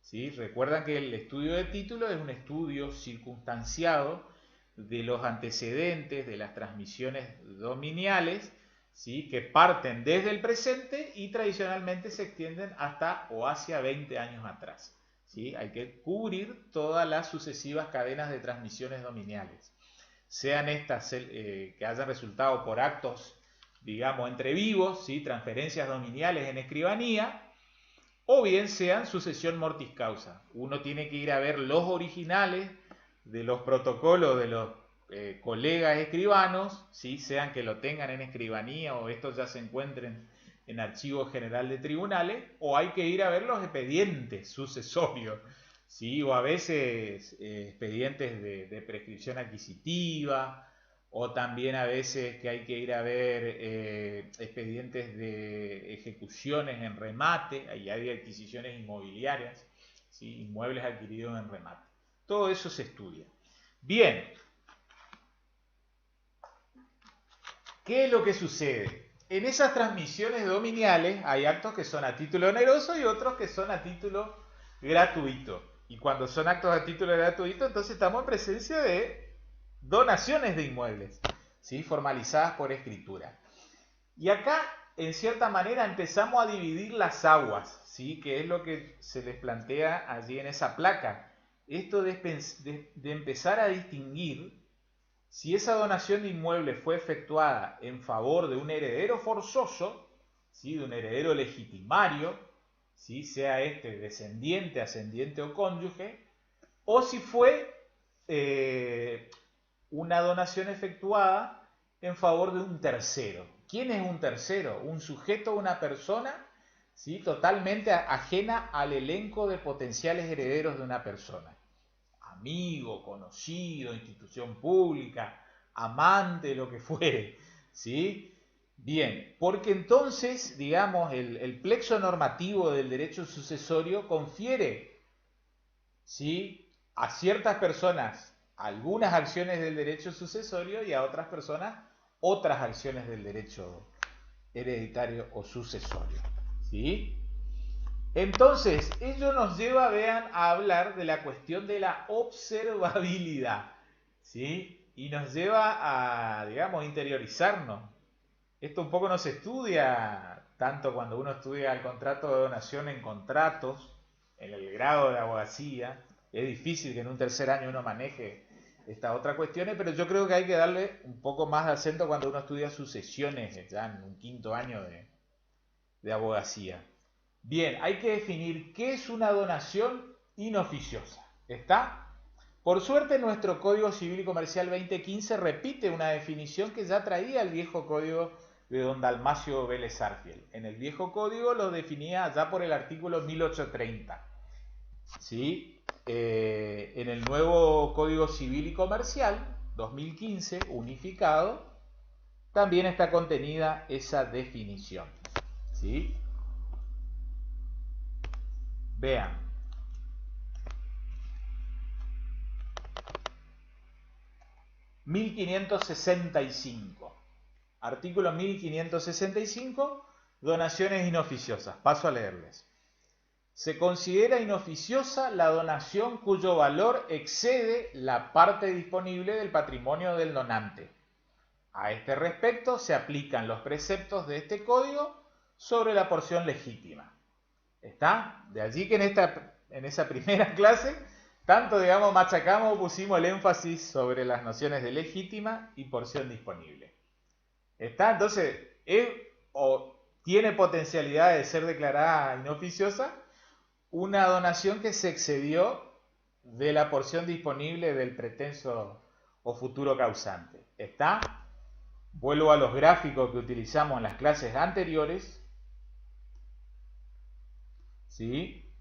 Speaker 1: ¿sí? Recuerdan que el estudio de título es un estudio circunstanciado de los antecedentes de las transmisiones dominiales, ¿sí? Que parten desde el presente y tradicionalmente se extienden hasta o hacia 20 años atrás, ¿sí? Hay que cubrir todas las sucesivas cadenas de transmisiones dominiales, sean estas que hayan resultado por actos, digamos, entre vivos, ¿sí? Transferencias dominiales en escribanía, o bien sean sucesión mortis causa. Uno tiene que ir a ver los originales de los protocolos de los colegas escribanos, ¿sí? Sean que lo tengan en escribanía o estos ya se encuentren en archivo general de tribunales, o hay que ir a ver los expedientes sucesorios, ¿sí? O a veces expedientes de prescripción adquisitiva, o también a veces que hay que ir a ver expedientes de ejecuciones en remate, ahí hay adquisiciones inmobiliarias, ¿sí? Inmuebles adquiridos en remate. Todo eso se estudia. Bien, ¿qué es lo que sucede? En esas transmisiones dominiales hay actos que son a título oneroso y otros que son a título gratuito. Y cuando son actos a título gratuito, entonces estamos en presencia de donaciones de inmuebles, ¿sí? Formalizadas por escritura. Y acá, en cierta manera, empezamos a dividir las aguas, ¿sí? Que es lo que se les plantea allí en esa placa. Esto de empezar a distinguir si esa donación de inmueble fue efectuada en favor de un heredero forzoso, ¿sí? De un heredero legitimario, ¿sí? Sea este descendiente, ascendiente o cónyuge, o si fue una donación efectuada en favor de un tercero. ¿Quién es un tercero? Un sujeto, una persona, ¿sí? Totalmente ajena al elenco de potenciales herederos de una persona. Amigo, conocido, institución pública, amante, lo que fuere, ¿sí? Bien, porque entonces, digamos, el plexo normativo del derecho sucesorio confiere, ¿sí? A ciertas personas algunas acciones del derecho sucesorio y a otras personas otras acciones del derecho hereditario o sucesorio, ¿sí? Entonces, ello nos lleva, vean, a hablar de la cuestión de la observabilidad, ¿sí? Y nos lleva a, digamos, interiorizarnos. Esto un poco no se estudia tanto cuando uno estudia el contrato de donación en contratos, en el grado de abogacía. Es difícil que en un tercer año uno maneje estas otras cuestiones, pero yo creo que hay que darle un poco más de acento cuando uno estudia sucesiones, ya en un quinto año de abogacía. Bien, hay que definir qué es una donación inoficiosa. ¿Está? Por suerte, nuestro Código Civil y Comercial 2015 repite una definición que ya traía el viejo código de don Dalmacio Vélez Arfiel. En el viejo código lo definía ya por el artículo 1830. ¿Sí? En el nuevo Código Civil y Comercial 2015, unificado, también está contenida esa definición. ¿Sí? Vean. ...1565... Artículo 1565... Donaciones inoficiosas. Paso a leerles. Se considera inoficiosa la donación cuyo valor excede la parte disponible del patrimonio del donante. A este respecto se aplican los preceptos de este código sobre la porción legítima. ¿Está? De allí que en esa primera clase, tanto, digamos, machacamos, pusimos el énfasis sobre las nociones de legítima y porción disponible. ¿Está? Entonces, tiene potencialidad de ser declarada inoficiosa una donación que se excedió de la porción disponible del pretenso o futuro causante. ¿Está? Vuelvo a los gráficos que utilizamos en las clases anteriores. ¿Sí?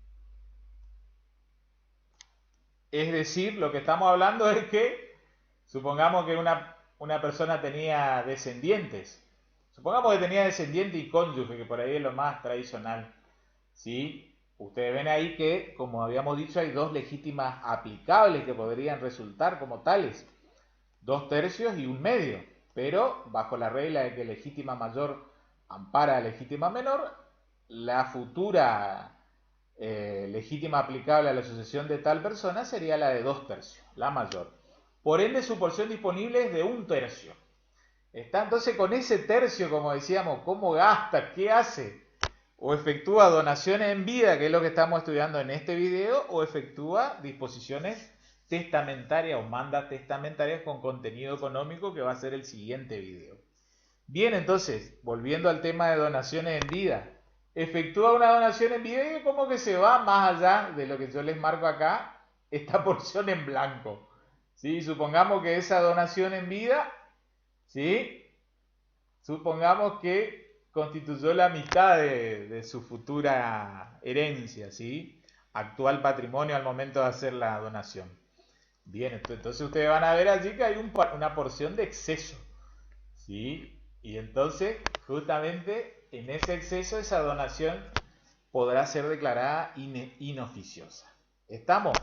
Speaker 1: Es decir, lo que estamos hablando es que, supongamos que una persona tenía descendientes. Supongamos que tenía descendiente y cónyuge, que por ahí es lo más tradicional. ¿Sí? Ustedes ven ahí que, como habíamos dicho, hay dos legítimas aplicables que podrían resultar como tales. 2/3 y 1/2. Pero, bajo la regla de que legítima mayor ampara a legítima menor, la futura legítima aplicable a la sucesión de tal persona sería la de 2/3, la mayor. Por ende, su porción disponible es de 1/3. ¿Está? Entonces, con ese tercio, como decíamos, ¿cómo gasta? ¿Qué hace? O efectúa donaciones en vida, que es lo que estamos estudiando en este video, o efectúa disposiciones testamentarias o mandas testamentarias con contenido económico, que va a ser el siguiente video. Bien, entonces, volviendo al tema de donaciones en vida, efectúa una donación en vida y como que se va más allá de lo que yo les marco acá, esta porción en blanco. ¿Sí? Supongamos que esa donación en vida, ¿sí? Supongamos que constituyó la mitad de su futura herencia, ¿sí? Actual patrimonio al momento de hacer la donación. Bien, entonces ustedes van a ver allí que hay una porción de exceso, ¿sí? Y entonces, justamente en ese exceso, esa donación podrá ser declarada inoficiosa. ¿Estamos?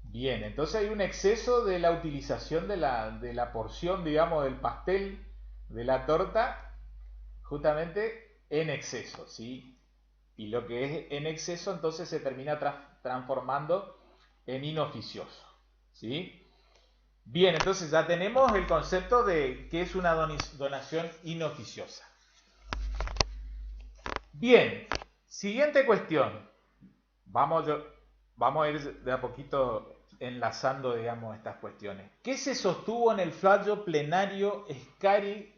Speaker 1: Bien, entonces hay un exceso de la utilización de la porción, digamos, del pastel, de la torta, justamente en exceso, ¿sí? Y lo que es en exceso entonces se termina transformando en inoficioso, ¿sí? Bien, entonces ya tenemos el concepto de qué es una donación inoficiosa. Bien, siguiente cuestión. Vamos a ir de a poquito enlazando, digamos, estas cuestiones. ¿Qué se sostuvo en el fallo plenario Scari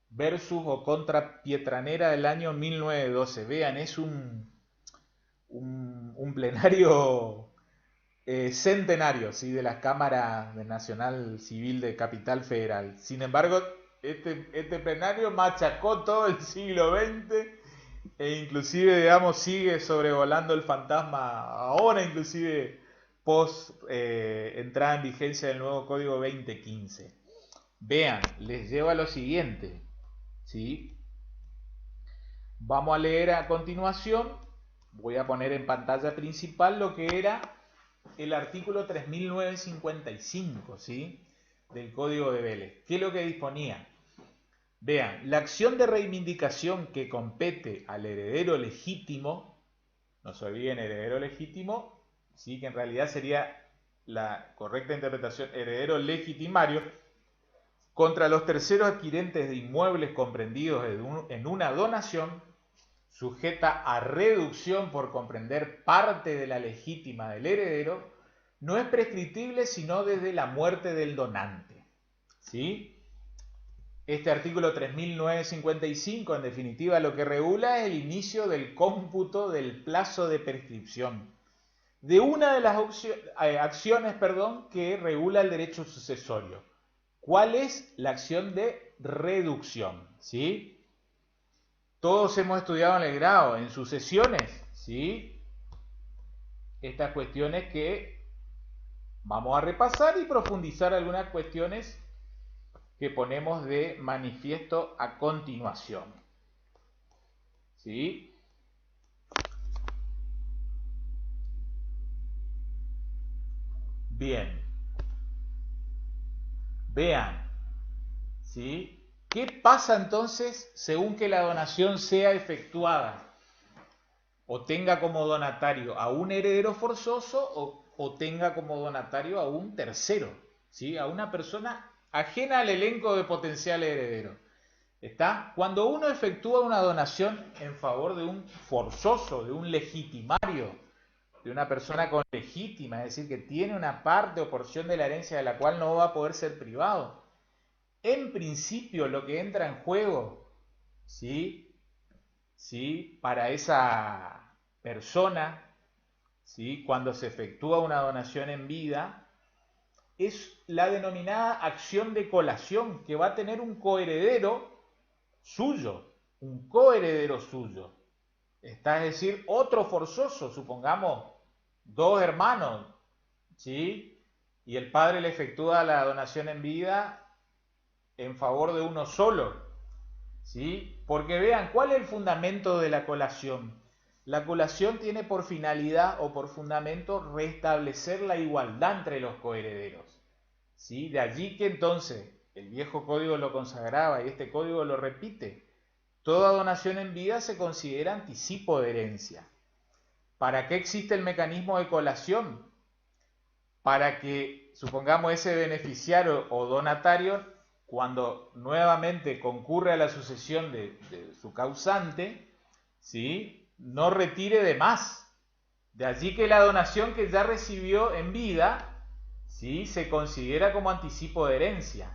Speaker 1: versus o contra Pietranera del año 1912? Vean, es un plenario centenario, ¿sí? De la Cámara Nacional Civil de Capital Federal. Sin embargo, este plenario machacó todo el siglo XX e inclusive, digamos, sigue sobrevolando el fantasma ahora, inclusive post entrada en vigencia del nuevo Código 2015. Vean, les lleva a lo siguiente, ¿sí? Vamos a leer a continuación, voy a poner en pantalla principal lo que era el artículo 3955, ¿sí? Del Código de Vélez. ¿Qué es lo que disponía? Vean, la acción de reivindicación que compete al heredero legítimo, no se olviden, heredero legítimo, ¿sí? Que en realidad sería la correcta interpretación, heredero legitimario, contra los terceros adquirentes de inmuebles comprendidos en una donación, sujeta a reducción por comprender parte de la legítima del heredero, no es prescriptible sino desde la muerte del donante. ¿Sí? Este artículo 3955, en definitiva, lo que regula es el inicio del cómputo del plazo de prescripción de una de las acciones que regula el derecho sucesorio. ¿Cuál es la acción de reducción? ¿Sí? Todos hemos estudiado en el grado, en sucesiones, ¿sí? Estas cuestiones que vamos a repasar y profundizar algunas cuestiones que ponemos de manifiesto a continuación. ¿Sí? Bien. Vean. ¿Sí? ¿Qué pasa entonces según que la donación sea efectuada o tenga como donatario a un heredero forzoso o tenga como donatario a un tercero? ¿Sí? A una persona ajena al elenco de potencial heredero. ¿Está? Cuando uno efectúa una donación en favor de un forzoso, de un legitimario, de una persona con legítima, es decir, que tiene una parte o porción de la herencia de la cual no va a poder ser privado, en principio lo que entra en juego, ¿sí? ¿Sí? Para esa persona, ¿sí? Cuando se efectúa una donación en vida, es la denominada acción de colación, que va a tener un coheredero suyo, un coheredero suyo. Está, es decir, otro forzoso, supongamos, dos hermanos, ¿sí? Y el padre le efectúa la donación en vida en favor de uno solo, ¿sí? Porque vean, ¿cuál es el fundamento de la colación? La colación tiene por finalidad o por fundamento restablecer la igualdad entre los coherederos, ¿sí? De allí que entonces el viejo código lo consagraba y este código lo repite. Toda donación en vida se considera anticipo de herencia. ¿Para qué existe el mecanismo de colación? Para que, supongamos, ese beneficiario o donatario, cuando nuevamente concurre a la sucesión de su causante, ¿sí? No retire de más. De allí que la donación que ya recibió en vida, ¿sí? Se considera como anticipo de herencia.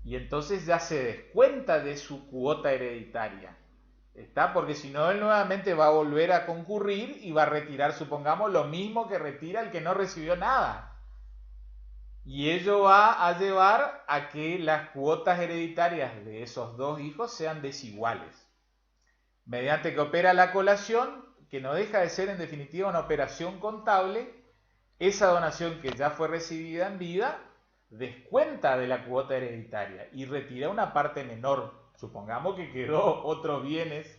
Speaker 1: Y entonces ya se descuenta de su cuota hereditaria. ¿Está? Porque si no, él nuevamente va a volver a concurrir y va a retirar, supongamos, lo mismo que retira el que no recibió nada. Y ello va a llevar a que las cuotas hereditarias de esos dos hijos sean desiguales. Mediante que opera la colación, que no deja de ser en definitiva una operación contable, esa donación que ya fue recibida en vida descuenta de la cuota hereditaria y retira una parte menor. Supongamos que quedó otros bienes,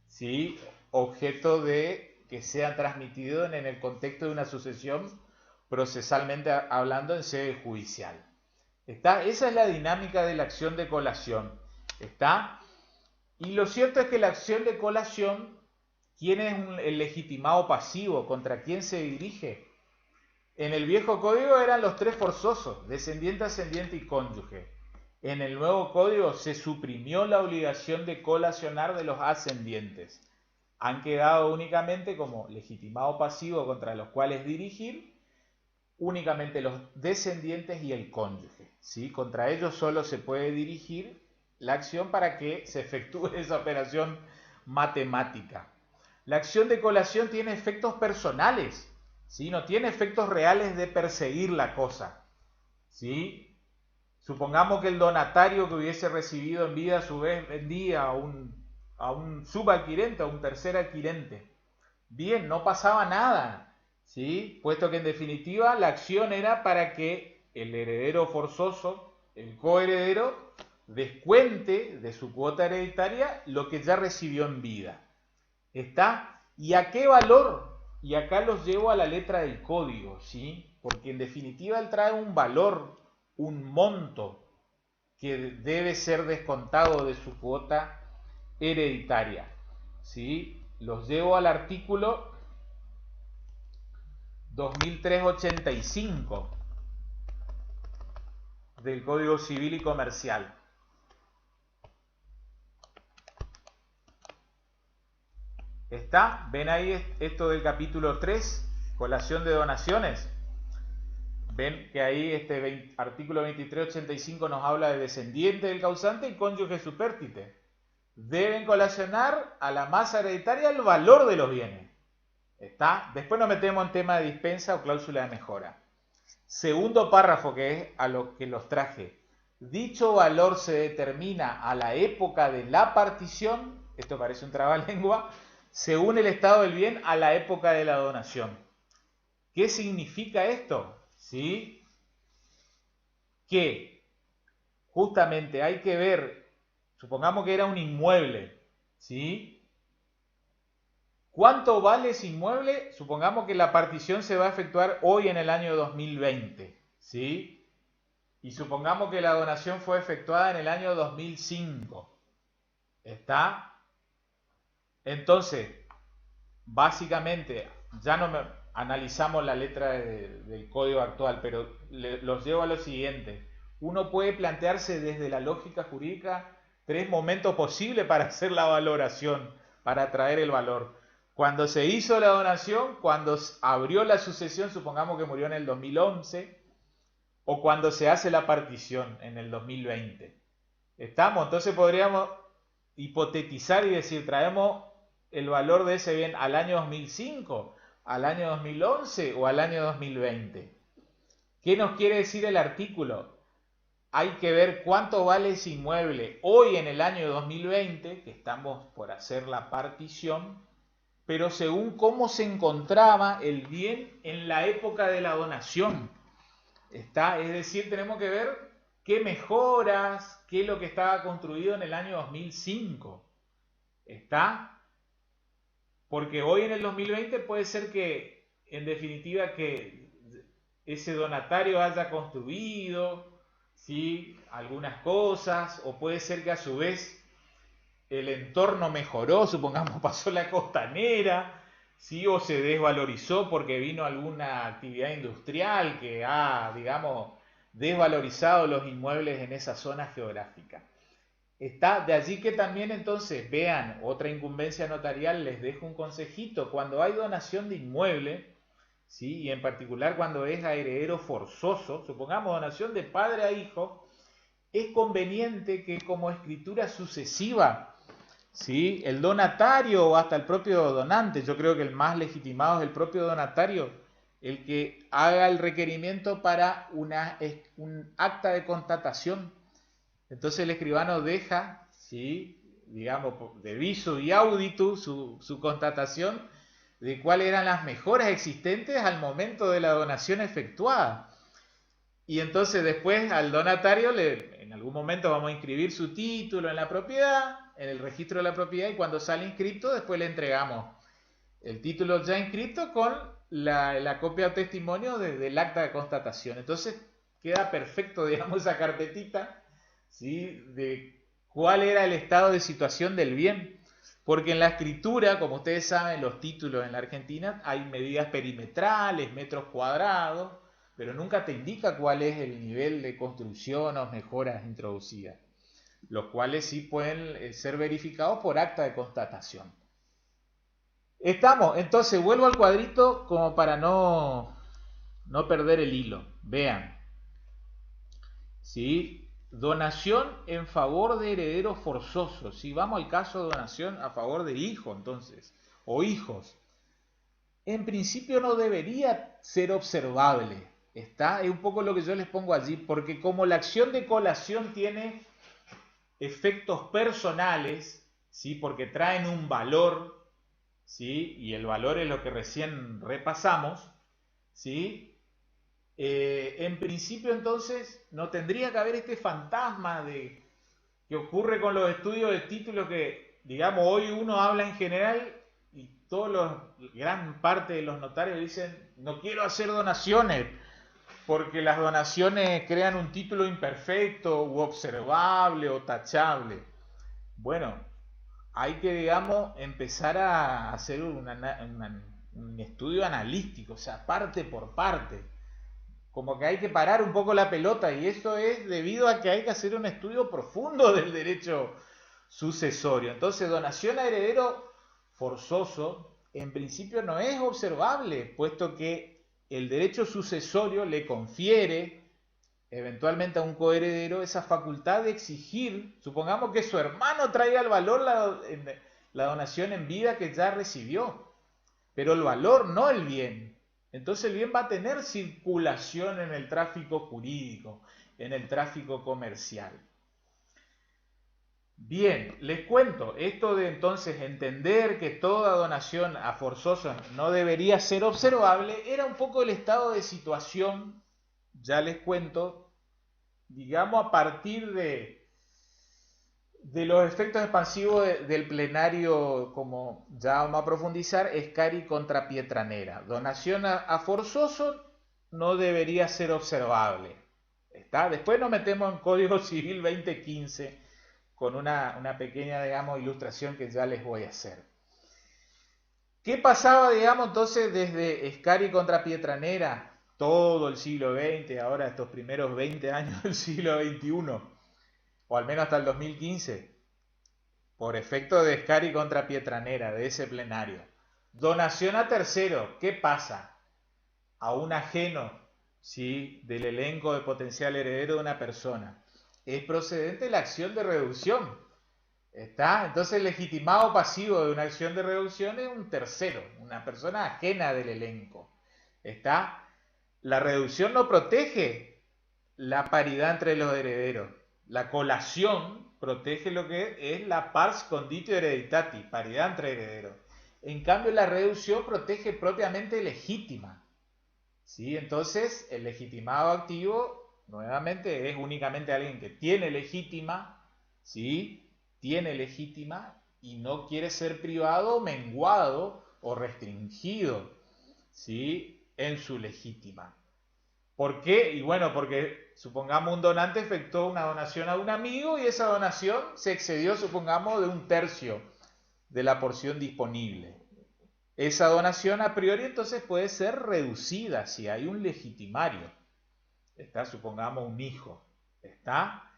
Speaker 1: ¿sí? Objeto de que sean transmitidos en el contexto de una sucesión procesalmente hablando en sede judicial. ¿Está? Esa es la dinámica de la acción de colación. ¿Está? Y lo cierto es que la acción de colación, ¿quién es el legitimado pasivo? ¿Contra quién se dirige? En el viejo código eran los tres forzosos, descendiente, ascendiente y cónyuge. En el nuevo código se suprimió la obligación de colacionar de los ascendientes. Han quedado únicamente como legitimado pasivo contra los cuales dirigir únicamente los descendientes y el cónyuge, ¿sí? Contra ellos solo se puede dirigir la acción para que se efectúe esa operación matemática. La acción de colación tiene efectos personales, ¿sí? No tiene efectos reales de perseguir la cosa, ¿sí? Supongamos que el donatario que hubiese recibido en vida a su vez vendía a un subadquirente, a un tercer adquirente. Bien, no pasaba nada, ¿sí? Puesto que en definitiva la acción era para que el heredero forzoso, el coheredero, descuente de su cuota hereditaria lo que ya recibió en vida. ¿Está? ¿Y a qué valor? Y acá los llevo a la letra del código, ¿sí? Porque en definitiva él trae un valor, un monto que debe ser descontado de su cuota hereditaria, ¿sí? Los llevo al artículo 2385 del Código Civil y Comercial. ¿Está? ¿Ven ahí esto del capítulo 3, colación de donaciones? Ven que ahí este artículo 2385 nos habla de descendiente del causante y cónyuge supérstite. Deben colacionar a la masa hereditaria el valor de los bienes. ¿Está? Después nos metemos en tema de dispensa o cláusula de mejora. Segundo párrafo, que es a lo que los traje. Dicho valor se determina a la época de la partición, esto parece un trabalengua, según el estado del bien a la época de la donación. ¿Qué significa esto? ¿Sí? Que justamente hay que ver, supongamos que era un inmueble, ¿sí? ¿Cuánto vale ese inmueble? Supongamos que la partición se va a efectuar hoy en el año 2020, ¿sí? Y supongamos que la donación fue efectuada en el año 2005. ¿Está? Entonces, básicamente, ya no analizamos la letra del código actual, pero los llevo a lo siguiente. Uno puede plantearse desde la lógica jurídica 3 momentos posibles para hacer la valoración, para traer el valor. Cuando se hizo la donación, cuando abrió la sucesión, supongamos que murió en el 2011, o cuando se hace la partición en el 2020. ¿Estamos? Entonces podríamos hipotetizar y decir, traemos el valor de ese bien al año 2005, al año 2011 o al año 2020. ¿Qué nos quiere decir el artículo? Hay que ver cuánto vale ese inmueble hoy en el año 2020, que estamos por hacer la partición, pero según cómo se encontraba el bien en la época de la donación. ¿Está? Es decir, tenemos que ver qué mejoras, qué es lo que estaba construido en el año 2005. ¿Está? Porque hoy en el 2020 puede ser que, en definitiva, que ese donatario haya construido, ¿sí?, algunas cosas, o puede ser que a su vez el entorno mejoró, supongamos pasó la costanera, ¿sí?, o se desvalorizó porque vino alguna actividad industrial que ha, digamos, desvalorizado los inmuebles en esa zona geográfica. Está de allí que también entonces vean otra incumbencia notarial, les dejo un consejito, cuando hay donación de inmueble, ¿sí?, y en particular cuando es a heredero forzoso, supongamos donación de padre a hijo, es conveniente que como escritura sucesiva, ¿sí?, el donatario o hasta el propio donante, yo creo que el más legitimado es el propio donatario, el que haga el requerimiento para un acta de constatación. Entonces el escribano deja, ¿sí?, digamos, de viso y auditu su constatación de cuáles eran las mejoras existentes al momento de la donación efectuada. Y entonces después al donatario en algún momento vamos a inscribir su título en la propiedad, en el registro de la propiedad, y cuando sale inscrito después le entregamos el título ya inscrito con la copia o testimonio del acta de constatación. Entonces queda perfecto, digamos, esa carpetita, ¿sí?, de cuál era el estado de situación del bien. Porque en la escritura, como ustedes saben, los títulos en la Argentina hay medidas perimetrales, metros cuadrados, pero nunca te indica cuál es el nivel de construcción o mejoras introducidas, los cuales sí pueden ser verificados por acta de constatación. Estamos, entonces vuelvo al cuadrito como para no perder el hilo. Vean, ¿sí?, donación en favor de herederos forzosos. Si vamos al caso de donación a favor de hijo, entonces, o hijos, en principio no debería ser observable. ¿Está? Es un poco lo que yo les pongo allí, porque como la acción de colación tiene efectos personales, ¿sí?, porque traen un valor, ¿sí?, y el valor es lo que recién repasamos, ¿sí?, en principio entonces no tendría que haber este fantasma de que ocurre con los estudios de título, que digamos hoy uno habla en general y gran parte de los notarios dicen no quiero hacer donaciones porque las donaciones crean un título imperfecto u observable o tachable. Bueno, hay que, digamos, empezar a hacer un estudio analítico, o sea, parte por parte. Como que hay que parar un poco la pelota, y eso es debido a que hay que hacer un estudio profundo del derecho sucesorio. Entonces, donación a heredero forzoso, en principio no es observable, puesto que el derecho sucesorio le confiere eventualmente a un coheredero esa facultad de exigir, supongamos que su hermano traiga al valor la donación en vida que ya recibió, pero el valor, no el bien. Entonces el bien va a tener circulación en el tráfico jurídico, en el tráfico comercial. Bien, les cuento, esto de entonces entender que toda donación a forzosos no debería ser observable, era un poco el estado de situación, ya les cuento, digamos a partir de los efectos expansivos del plenario, como ya vamos a profundizar, Escari contra Pietranera. Donación a forzoso no debería ser observable. ¿Está? Después nos metemos en Código Civil 2015 con una pequeña, digamos, ilustración que ya les voy a hacer. ¿Qué pasaba, digamos, entonces desde Escari contra Pietranera, todo el siglo XX, ahora estos primeros 20 años del siglo XXI, o al menos hasta el 2015, por efecto de Escari contra Pietranera, de ese plenario? Donación a tercero, ¿qué pasa? A un ajeno, ¿sí?, del elenco de potencial heredero de una persona. Es procedente la acción de reducción. ¿Está? Entonces el legitimado pasivo de una acción de reducción es un tercero, una persona ajena del elenco. ¿Está? La reducción no protege la paridad entre los herederos. La colación protege lo que es la pars conditio hereditati, paridad entre herederos. En cambio, la reducción protege propiamente legítima. ¿Sí? Entonces, el legitimado activo, nuevamente, es únicamente alguien que tiene legítima, ¿sí?, tiene legítima y no quiere ser privado, menguado o restringido, ¿sí?, en su legítima. ¿Por qué? Y bueno, porque supongamos un donante efectuó una donación a un amigo y esa donación se excedió, supongamos, de un tercio de la porción disponible. Esa donación a priori entonces puede ser reducida si hay un legitimario. ¿Está? Supongamos un hijo. ¿Está?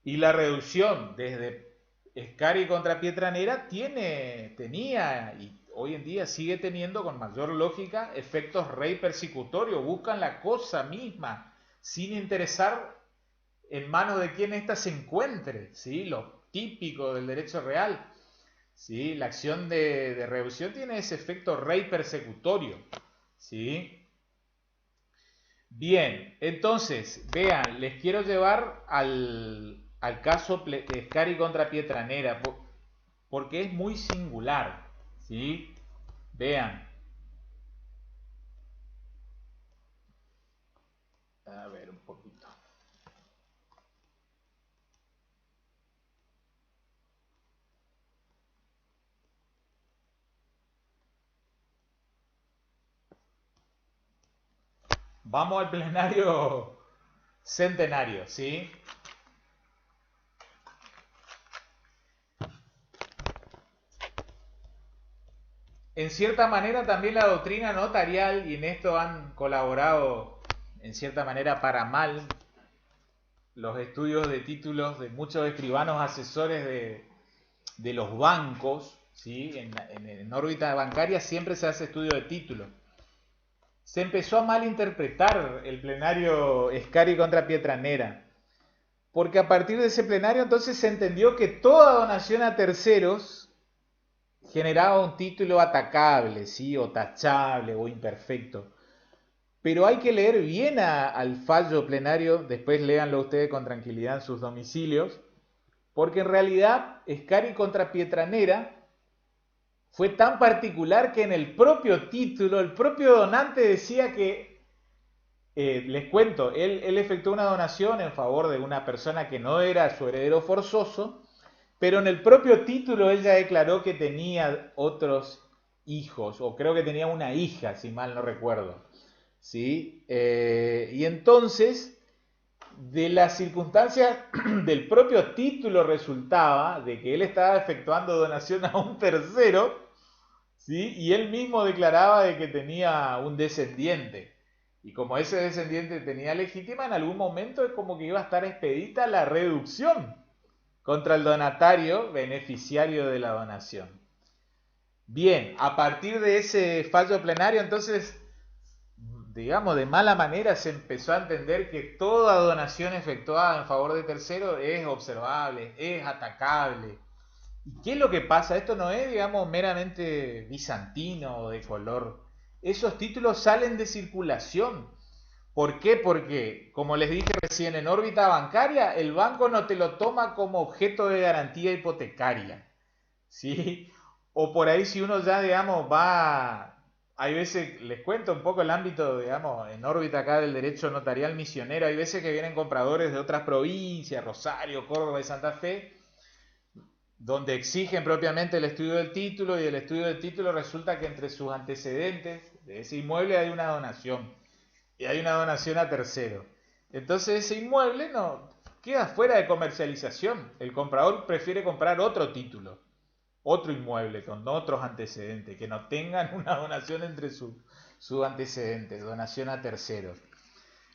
Speaker 1: Y la reducción desde Escari contra Pietranera tenía y hoy en día sigue teniendo con mayor lógica efectos rey persecutorios. Buscan la cosa misma sin interesar en manos de quién ésta se encuentre, ¿sí? Lo típico del derecho real. ¿Sí? La acción de reducción tiene ese efecto rey persecutorio. ¿Sí? Bien, entonces, vean, les quiero llevar al caso Escari contra Pietranera, porque es muy singular. ¿Sí? Vean. A ver, un poquito. Vamos al plenario centenario, ¿sí? En cierta manera también la doctrina notarial, y en esto han colaborado en cierta manera para mal los estudios de títulos de muchos escribanos asesores de los bancos, ¿sí? En órbita bancaria siempre se hace estudio de títulos. Se empezó a malinterpretar el plenario Escari contra Pietranera, porque a partir de ese plenario entonces se entendió que toda donación a terceros generaba un título atacable, ¿sí?, o tachable o imperfecto. Pero hay que leer bien al fallo plenario, después léanlo ustedes con tranquilidad en sus domicilios, porque en realidad Escari contra Pietranera fue tan particular que en el propio título, el propio donante decía que, les cuento, él efectuó una donación en favor de una persona que no era su heredero forzoso, pero en el propio título él ya declaró que tenía otros hijos, o creo que tenía una hija, si mal no recuerdo. ¿Sí? Y entonces, de las circunstancias del propio título resultaba de que él estaba efectuando donación a un tercero, ¿sí?, y él mismo declaraba de que tenía un descendiente. Y como ese descendiente tenía legítima, en algún momento es como que iba a estar expedita la reducción contra el donatario beneficiario de la donación. Bien, a partir de ese fallo plenario, entonces, digamos, de mala manera se empezó a entender que toda donación efectuada en favor de tercero es observable, es atacable. ¿Y qué es lo que pasa? Esto no es, digamos, meramente bizantino o de color. Esos títulos salen de circulación. ¿Por qué? Porque, como les dije recién, en órbita bancaria, el banco no te lo toma como objeto de garantía hipotecaria. ¿Sí? O por ahí si uno ya, digamos, va... Hay veces, les cuento un poco el ámbito, digamos, en órbita acá del derecho notarial misionero, hay veces que vienen compradores de otras provincias, Rosario, Córdoba y Santa Fe, donde exigen propiamente el estudio del título y el estudio del título resulta que entre sus antecedentes de ese inmueble hay una donación y hay una donación a tercero. Entonces ese inmueble no queda fuera de comercialización. El comprador prefiere comprar otro título, otro inmueble con otros antecedentes, que no tengan una donación entre sus antecedentes, donación a terceros.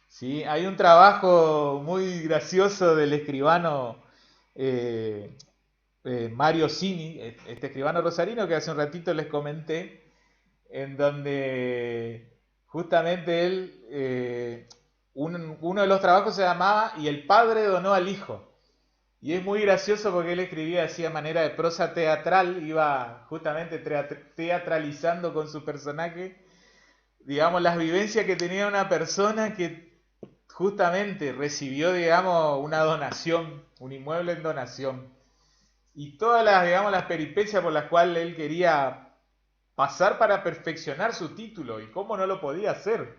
Speaker 1: ¿Sí? Hay un trabajo muy gracioso del escribano eh, Mario Cini, este escribano rosarino que hace un ratito les comenté, en donde justamente él, uno de los trabajos se llamaba Y el padre donó al hijo. Y es muy gracioso porque él escribía así a manera de prosa teatral, iba justamente teatralizando con su personaje, digamos, las vivencias que tenía una persona que justamente recibió, digamos, una donación, un inmueble en donación. Y todas las, digamos, las peripecias por las cuales él quería pasar para perfeccionar su título y cómo no lo podía hacer.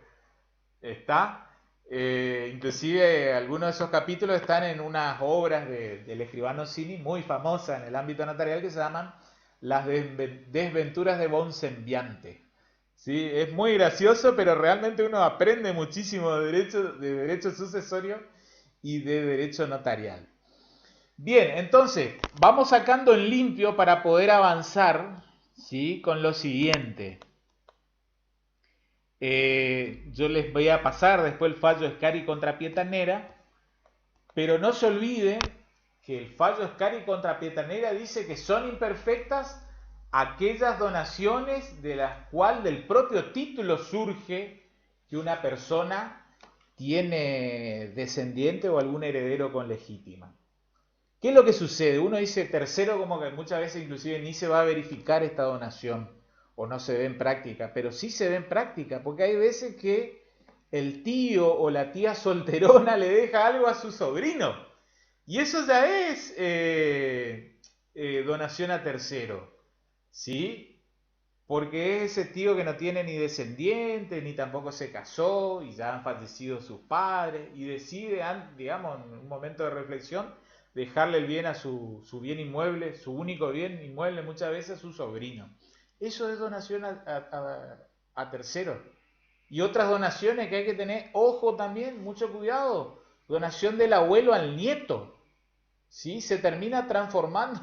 Speaker 1: Está. Inclusive algunos de esos capítulos están en unas obras del escribano Cini muy famosas en el ámbito notarial que se llaman Las desventuras de Bonsembiante. ¿Sí? Es muy gracioso, pero realmente uno aprende muchísimo de derecho sucesorio y de derecho notarial. Bien, entonces vamos sacando en limpio para poder avanzar, ¿sí? Con lo siguiente. Yo les voy a pasar después el fallo Escari contra Pietanera, pero no se olviden que el fallo Escari contra Pietanera dice que son imperfectas aquellas donaciones de las cuales del propio título surge que una persona tiene descendiente o algún heredero con legítima. ¿Qué es lo que sucede? Uno dice tercero como que muchas veces inclusive ni se va a verificar esta donación o no se ve en práctica, pero sí se ve en práctica, porque hay veces que el tío o la tía solterona le deja algo a su sobrino y eso ya es donación a tercero, ¿sí? Porque es ese tío que no tiene ni descendiente, ni tampoco se casó y ya han fallecido sus padres y decide, digamos, en un momento de reflexión, dejarle el bien a su bien inmueble, su único bien inmueble muchas veces a su sobrino. Eso es donación a terceros. Y otras donaciones que hay que tener, ojo también, mucho cuidado, donación del abuelo al nieto, ¿sí? Se termina transformando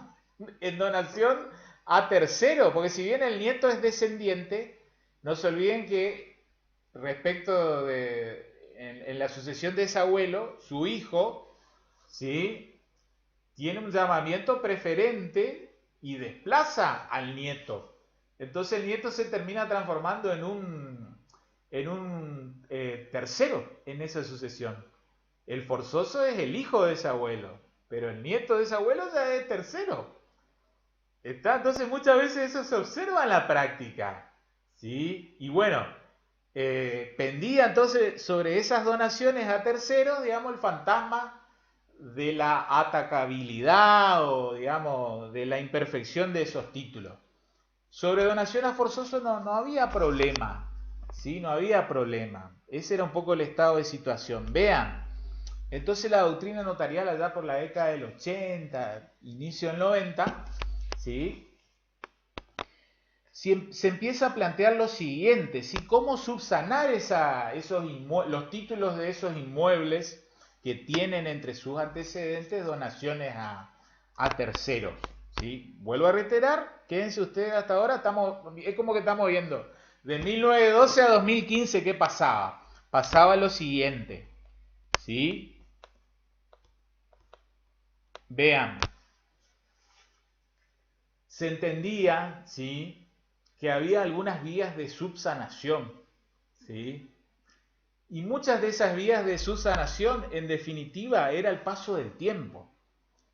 Speaker 1: en donación a tercero, porque si bien el nieto es descendiente, no se olviden que respecto en la sucesión de ese abuelo, su hijo, ¿sí? Tiene un llamamiento preferente y desplaza al nieto. Entonces el nieto se termina transformando en un tercero en esa sucesión. El forzoso es el hijo de ese abuelo, pero el nieto de ese abuelo ya es tercero. ¿Está? Entonces muchas veces eso se observa en la práctica. ¿Sí? Y bueno, pendía entonces sobre esas donaciones a terceros, digamos, el fantasma de la atacabilidad o, digamos, de la imperfección de esos títulos. Sobre donación a forzoso no había problema, ¿sí? No había problema. Ese era un poco el estado de situación. Vean, entonces la doctrina notarial allá por la década del 80, inicio del 90, ¿sí? Se empieza a plantear lo siguiente, ¿sí? ¿Cómo subsanar los títulos de esos inmuebles que tienen entre sus antecedentes donaciones a terceros? ¿Sí? Vuelvo a reiterar, quédense ustedes hasta ahora, es como que estamos viendo de 1912 a 2015 qué pasaba. Pasaba lo siguiente, ¿sí? Vean, se entendía, ¿sí? Que había algunas vías de subsanación, ¿sí? Y muchas de esas vías de subsanación, en definitiva, era el paso del tiempo.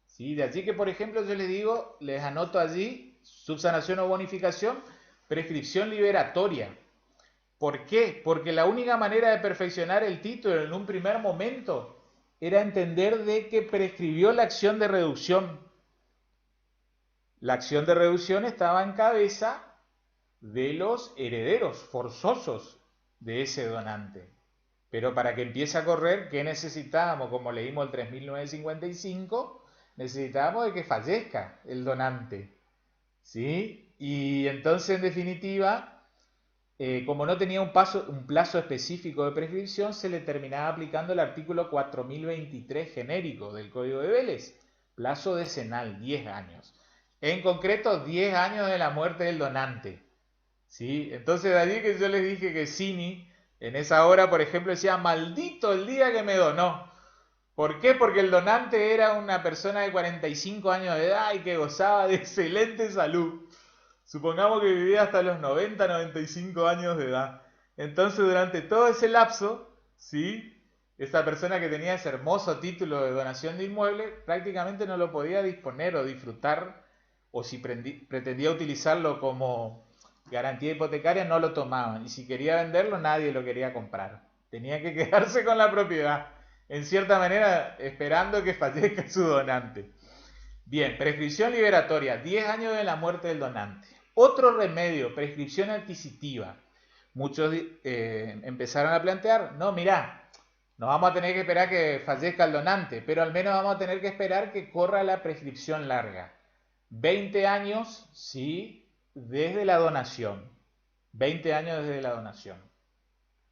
Speaker 1: ¿Sí? De allí que, por ejemplo, yo les digo, les anoto allí, subsanación o bonificación, prescripción liberatoria. ¿Por qué? Porque la única manera de perfeccionar el título en un primer momento era entender de que prescribió la acción de reducción. La acción de reducción estaba en cabeza de los herederos forzosos de ese donante. Pero para que empiece a correr, ¿qué necesitábamos? Como leímos el 3955, necesitábamos de que fallezca el donante. ¿Sí? Y entonces, en definitiva, como no tenía un plazo específico de prescripción, se le terminaba aplicando el artículo 4023 genérico del Código de Vélez. Plazo decenal, 10 años. En concreto, 10 años de la muerte del donante. ¿Sí? Entonces, de allí que yo les dije que Cini, en esa hora, por ejemplo, decía, maldito el día que me donó. ¿Por qué? Porque el donante era una persona de 45 años de edad y que gozaba de excelente salud. Supongamos que vivía hasta los 90, 95 años de edad. Entonces, durante todo ese lapso, ¿sí? Esta persona que tenía ese hermoso título de donación de inmueble, prácticamente no lo podía disponer o disfrutar, o si pretendía utilizarlo como garantía hipotecaria, no lo tomaban. Y si quería venderlo, nadie lo quería comprar. Tenía que quedarse con la propiedad, en cierta manera, esperando que fallezca su donante. Bien, prescripción liberatoria, 10 años de la muerte del donante. Otro remedio, prescripción adquisitiva. Muchos empezaron a plantear, no, mirá, no vamos a tener que esperar que fallezca el donante, pero al menos vamos a tener que esperar que corra la prescripción larga. 20 años, sí, desde la donación. 20 años desde la donación.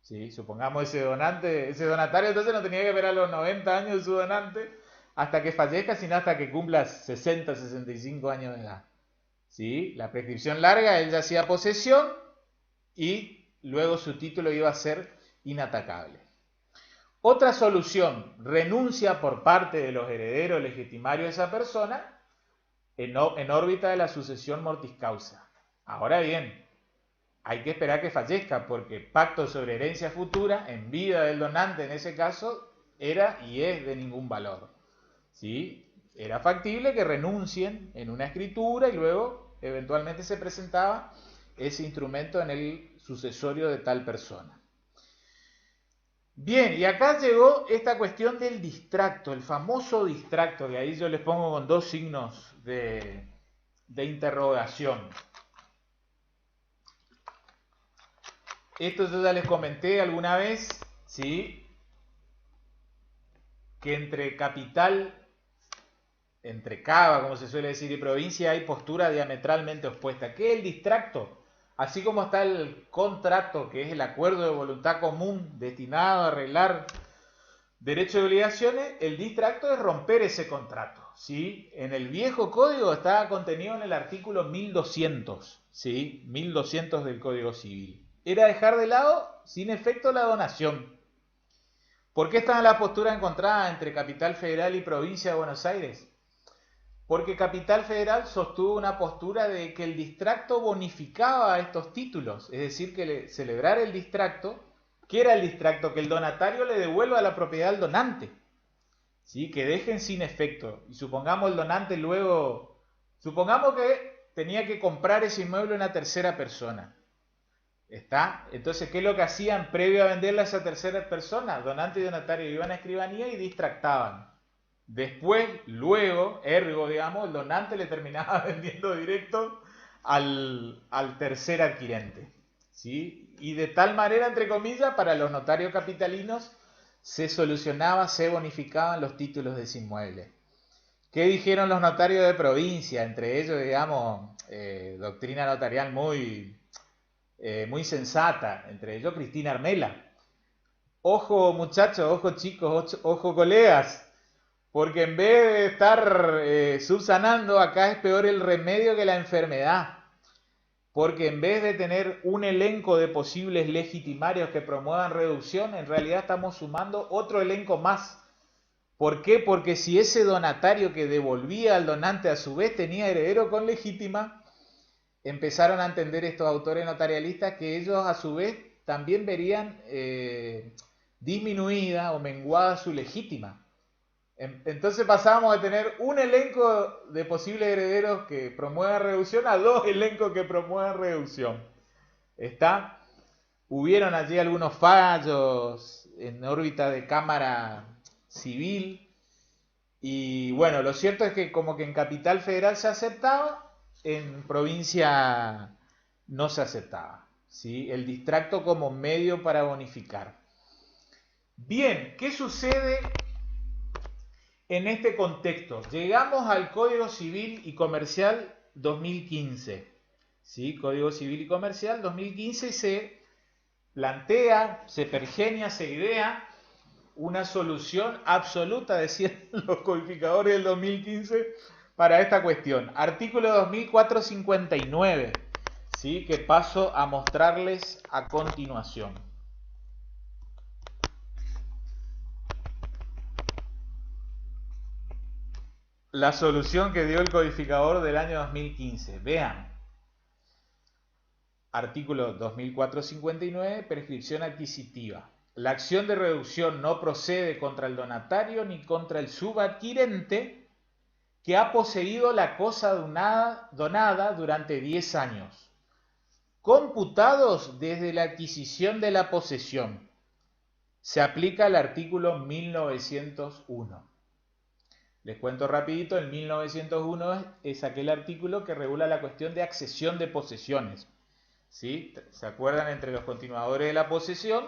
Speaker 1: ¿Sí? Supongamos ese donatario entonces no tenía que esperar los 90 años de su donante hasta que fallezca, sino hasta que cumpla 60, 65 años de edad. ¿Sí? La prescripción larga, él ya hacía posesión y luego su título iba a ser inatacable. Otra solución, renuncia por parte de los herederos legitimarios de esa persona en órbita de la sucesión mortis causa. Ahora bien, hay que esperar que fallezca porque pacto sobre herencia futura en vida del donante en ese caso era y es de ningún valor. ¿Sí? Era factible que renuncien en una escritura y luego eventualmente se presentaba ese instrumento en el sucesorio de tal persona. Bien, y acá llegó esta cuestión del distracto, el famoso distracto, que ahí yo les pongo con dos signos de interrogación. Esto yo ya les comenté alguna vez, ¿sí? Que entre capital, entre Cava, como se suele decir, y provincia hay postura diametralmente opuesta. ¿Qué es el distracto? Así como está el contrato, que es el acuerdo de voluntad común destinado a arreglar derechos y obligaciones, el distracto es romper ese contrato. ¿Sí? En el viejo código estaba contenido en el artículo 1200, ¿sí? 1200 del Código Civil. Era dejar de lado sin efecto la donación. ¿Por qué estaba la postura encontrada entre Capital Federal y Provincia de Buenos Aires? Porque Capital Federal sostuvo una postura de que el distracto bonificaba estos títulos, es decir, que celebrar el distracto. ¿Qué era el distracto? Que el donatario le devuelva la propiedad al donante, ¿sí? Que dejen sin efecto. Y supongamos el donante luego, supongamos que tenía que comprar ese inmueble a una tercera persona. ¿Está? Entonces, ¿qué es lo que hacían previo a venderle a esa tercera persona? Donante y donatario iban a escribanía y distractaban. Después, luego, ergo, digamos, el donante le terminaba vendiendo directo al tercer adquirente. ¿Sí? Y de tal manera, entre comillas, para los notarios capitalinos se solucionaba, se bonificaban los títulos de ese inmueble. ¿Qué dijeron los notarios de provincia? Entre ellos, digamos, doctrina notarial muy sensata, entre ellos Cristina Armela. Ojo muchachos, ojo chicos, ojo colegas, porque en vez de estar subsanando, acá es peor el remedio que la enfermedad. Porque en vez de tener un elenco de posibles legitimarios que promuevan reducción, en realidad estamos sumando otro elenco más. ¿Por qué? Porque si ese donatario que devolvía al donante a su vez tenía heredero con legítima, empezaron a entender estos autores notarialistas que ellos a su vez también verían disminuida o menguada su legítima. Entonces pasábamos de tener un elenco de posibles herederos que promuevan reducción a 2 elencos que promuevan reducción. ¿Está? Hubieron allí algunos fallos en órbita de Cámara Civil. Y bueno, lo cierto es que como que en Capital Federal se aceptaba, en provincia no se aceptaba, ¿sí? El distracto como medio para bonificar. Bien, ¿qué sucede en este contexto? Llegamos al Código Civil y Comercial 2015. ¿Sí? Código Civil y Comercial 2015 se plantea, se pergenia, se idea una solución absoluta, decían los codificadores del 2015, para esta cuestión. Artículo 2459, ¿sí? Que paso a mostrarles a continuación. La solución que dio el codificador del año 2015. Vean. Artículo 2459, prescripción adquisitiva. La acción de reducción no procede contra el donatario ni contra el subadquirente que ha poseído la cosa donada durante 10 años, computados desde la adquisición de la posesión. Se aplica el artículo 1901. Les cuento rapidito, el 1901 es aquel artículo que regula la cuestión de accesión de posesiones. ¿Sí? ¿Se acuerdan entre los continuadores de la posesión?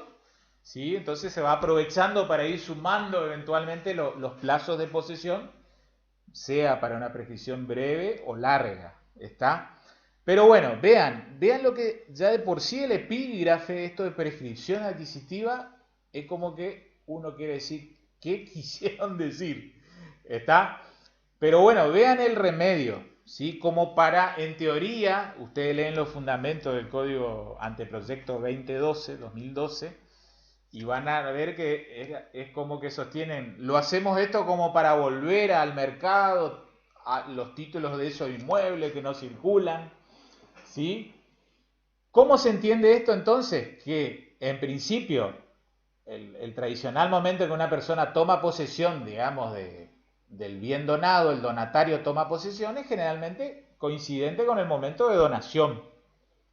Speaker 1: ¿Sí? Entonces se va aprovechando para ir sumando eventualmente los plazos de posesión, sea para una prescripción breve o larga. ¿Está? Pero bueno, vean lo que ya de por sí el epígrafe, esto de prescripción adquisitiva, es como que uno quiere decir, ¿qué quisieron decir? ¿Está? Pero bueno, vean el remedio, ¿sí? Como para, en teoría, ustedes leen los fundamentos del Código Anteproyecto 2012, y van a ver que es como que sostienen, lo hacemos esto como para volver al mercado, a los títulos de esos inmuebles que no circulan, ¿sí? ¿Cómo se entiende esto entonces? Que en principio, el tradicional momento en que una persona toma posesión, digamos, del bien donado, el donatario toma posesión, es generalmente coincidente con el momento de donación.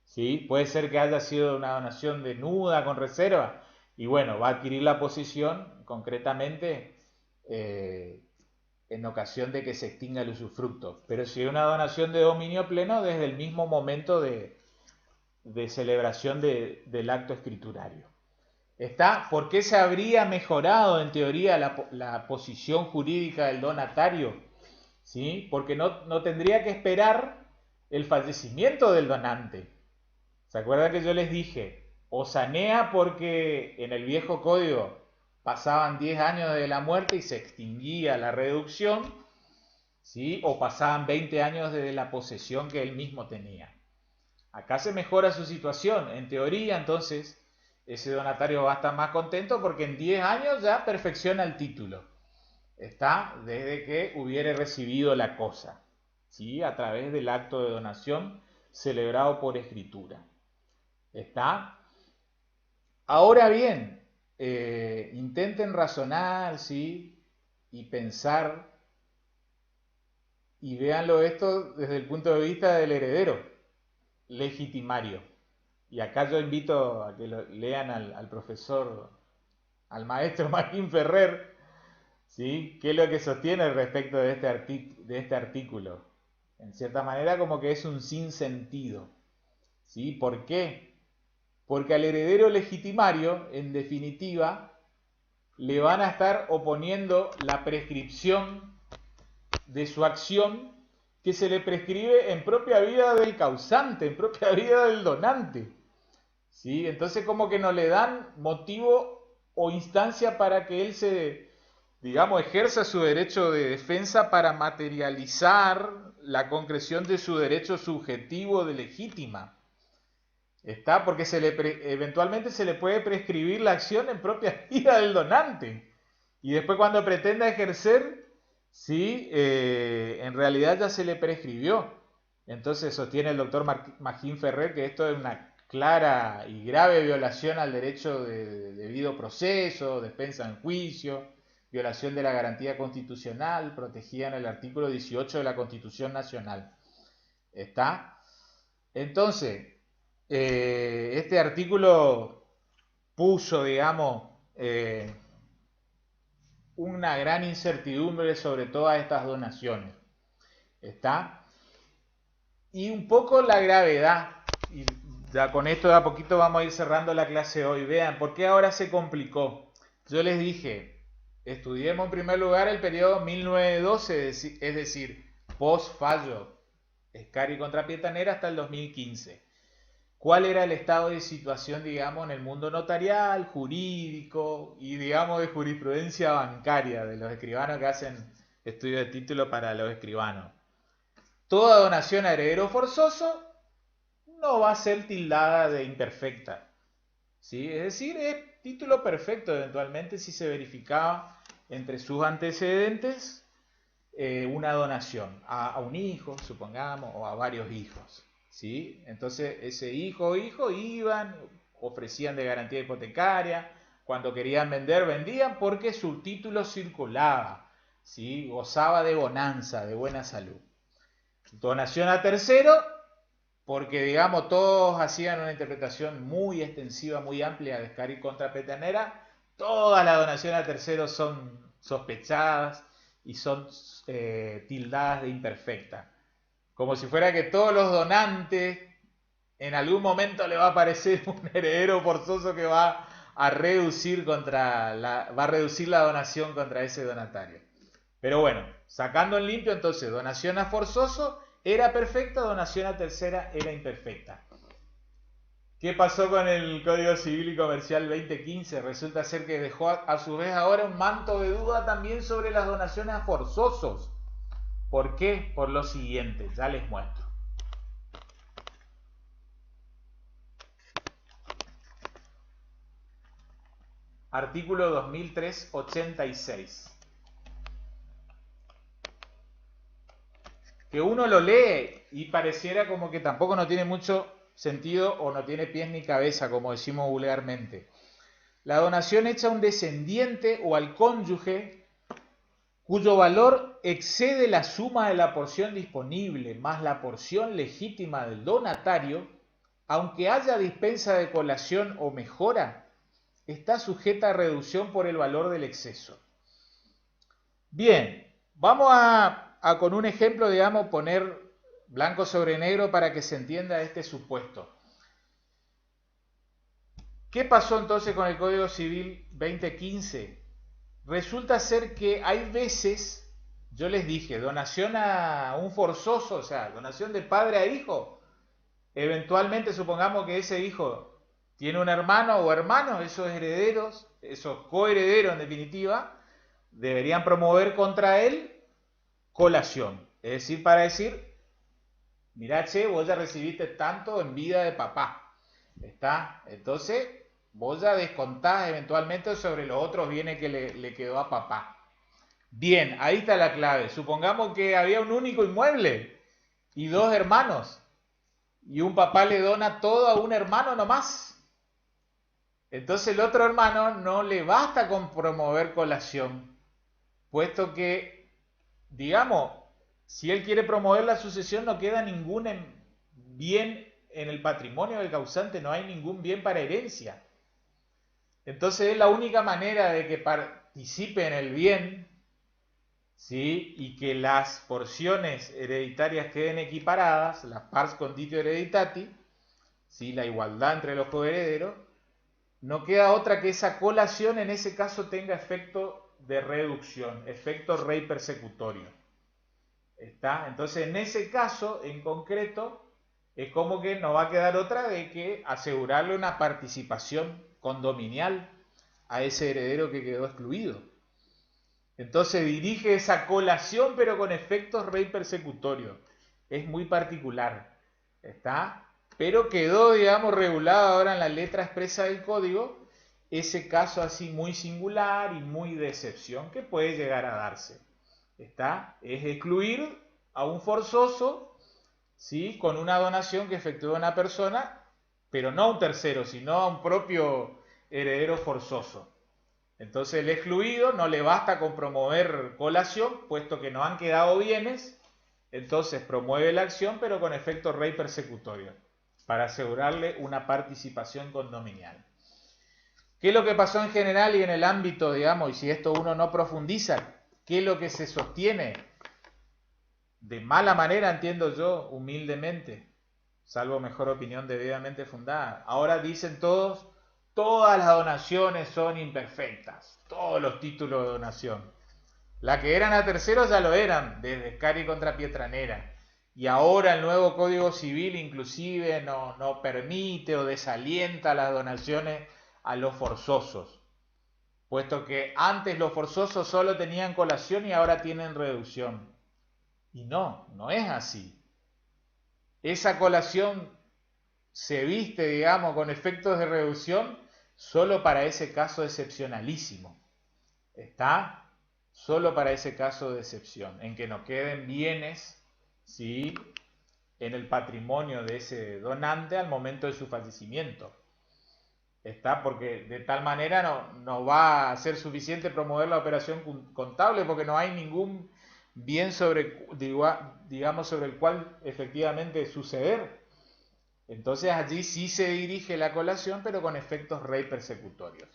Speaker 1: ¿Sí? Puede ser que haya sido una donación desnuda, con reserva, y bueno, va a adquirir la posesión concretamente en ocasión de que se extinga el usufructo. Pero si es una donación de dominio pleno, desde el mismo momento de celebración del acto escriturario. ¿Está? ¿Por qué se habría mejorado en teoría la posición jurídica del donatario? ¿Sí? Porque no tendría que esperar el fallecimiento del donante. ¿Se acuerdan que yo les dije? O sanea porque en el viejo código pasaban 10 años de la muerte y se extinguía la reducción, ¿sí? O pasaban 20 años desde la posesión que él mismo tenía. Acá se mejora su situación. En teoría, entonces, ese donatario va a estar más contento porque en 10 años ya perfecciona el título. Está desde que hubiere recibido la cosa, ¿sí? A través del acto de donación celebrado por escritura. ¿Está? Ahora bien, intenten razonar, ¿sí? Y pensar y véanlo esto desde el punto de vista del heredero legitimario. Y acá yo invito a que lo lean al profesor, al maestro Martín Ferrer, ¿sí? ¿Qué es lo que sostiene respecto de este artículo? En cierta manera como que es un sinsentido, ¿sí? ¿Por qué? Porque al heredero legitimario, en definitiva, le van a estar oponiendo la prescripción de su acción que se le prescribe en propia vida del causante, en propia vida del donante. ¿Sí? Entonces como que no le dan motivo o instancia para que él ejerza su derecho de defensa para materializar la concreción de su derecho subjetivo de legítima. ¿Está? Porque eventualmente se le puede prescribir la acción en propia vida del donante. Y después cuando pretenda ejercer, ¿sí? En realidad ya se le prescribió. Entonces sostiene el doctor Magín Ferrer que esto es una clara y grave violación al derecho de debido proceso, defensa en juicio, violación de la garantía constitucional protegida en el artículo 18 de la Constitución Nacional. ¿Está? Entonces, este artículo puso, digamos, una gran incertidumbre sobre todas estas donaciones. ¿Está? Y un poco la gravedad, y ya con esto de a poquito vamos a ir cerrando la clase hoy. Vean, ¿por qué ahora se complicó? Yo les dije, estudiemos en primer lugar el periodo 1912, es decir, post-fallo Scarry contra Pietanera hasta el 2015. ¿Cuál era el estado de situación, digamos, en el mundo notarial, jurídico y, digamos, de jurisprudencia bancaria de los escribanos que hacen estudio de título para los escribanos? Toda donación a heredero forzoso no va a ser tildada de imperfecta, ¿sí? Es decir, es título perfecto eventualmente si se verificaba entre sus antecedentes una donación a un hijo, supongamos, o a varios hijos, ¿sí? Entonces ese hijo o hijo iban, ofrecían de garantía hipotecaria, cuando querían vender, vendían porque su título circulaba, ¿sí? Gozaba de bonanza, de buena salud. Donación a tercero, porque digamos todos hacían una interpretación muy extensiva, muy amplia de Scarry contra Pietanera. Todas las donaciones a terceros son sospechadas y son tildadas de imperfecta. Como si fuera que todos los donantes en algún momento le va a aparecer un heredero forzoso que va a reducir la donación contra ese donatario. Pero bueno, sacando en limpio, entonces, donación a forzoso era perfecta, donación a tercera era imperfecta. ¿Qué pasó con el Código Civil y Comercial 2015? Resulta ser que dejó a su vez ahora un manto de duda también sobre las donaciones a forzosos. ¿Por qué? Por lo siguiente, ya les muestro. Artículo 2003-86. Que uno lo lee y pareciera como que tampoco no tiene mucho sentido o no tiene pies ni cabeza, como decimos vulgarmente. La donación hecha a un descendiente o al cónyuge cuyo valor excede la suma de la porción disponible más la porción legítima del donatario, aunque haya dispensa de colación o mejora, está sujeta a reducción por el valor del exceso. Bien, vamos a con un ejemplo, digamos, poner blanco sobre negro para que se entienda este supuesto. ¿Qué pasó entonces con el Código Civil 2015? Resulta ser que hay veces, yo les dije, donación a un forzoso, o sea, donación de padre a hijo. Eventualmente supongamos que ese hijo tiene un hermano o hermanos, esos herederos, esos coherederos en definitiva, deberían promover contra él colación. Es decir, para decir, mirá, che, vos ya recibiste tanto en vida de papá. ¿Está? Entonces, vos ya descontás eventualmente sobre los otros bienes que le quedó a papá. Bien, ahí está la clave. Supongamos que había un único inmueble y dos hermanos. Y un papá le dona todo a un hermano nomás. Entonces el otro hermano no le basta con promover colación, puesto que, digamos, si él quiere promover la sucesión no queda ningún bien en el patrimonio del causante, no hay ningún bien para herencia. Entonces es la única manera de que participe en el bien, ¿sí? Y que las porciones hereditarias queden equiparadas, las pars conditio hereditati, ¿sí? La igualdad entre los coherederos, no queda otra que esa colación en ese caso tenga efecto de reducción, efecto rei persecutorio. ¿Está? Entonces, en ese caso, en concreto, es como que no va a quedar otra de que asegurarle una participación condominial a ese heredero que quedó excluido. Entonces dirige esa colación, pero con efectos rei persecutorios. Es muy particular. ¿Está? Pero quedó, digamos, regulado ahora en la letra expresa del código ese caso así muy singular y muy de excepción que puede llegar a darse. ¿Está? Es excluir a un forzoso, ¿sí? Con una donación que efectúa una persona pero no a un tercero, sino a un propio heredero forzoso. Entonces el excluido no le basta con promover colación, puesto que no han quedado bienes, entonces promueve la acción, pero con efecto rey persecutorio, para asegurarle una participación condominial. ¿Qué es lo que pasó en general y en el ámbito, digamos, y si esto uno no profundiza, qué es lo que se sostiene? De mala manera, entiendo yo, humildemente, salvo mejor opinión debidamente fundada. Ahora dicen todos, todas las donaciones son imperfectas, todos los títulos de donación. La que eran a terceros ya lo eran, desde Scari contra Pietranera. Y ahora el nuevo Código Civil inclusive no permite o desalienta las donaciones a los forzosos, puesto que antes los forzosos solo tenían colación y ahora tienen reducción. Y no es así. Esa colación se viste, digamos, con efectos de reducción solo para ese caso excepcionalísimo. ¿Está? Solo para ese caso de excepción, en que no queden bienes, ¿sí?, en el patrimonio de ese donante al momento de su fallecimiento. ¿Está? Porque de tal manera no va a ser suficiente promover la operación contable, porque no hay ningún bien sobre, digamos, sobre el cual efectivamente suceder. Entonces allí sí se dirige la colación, pero con efectos rey persecutorios.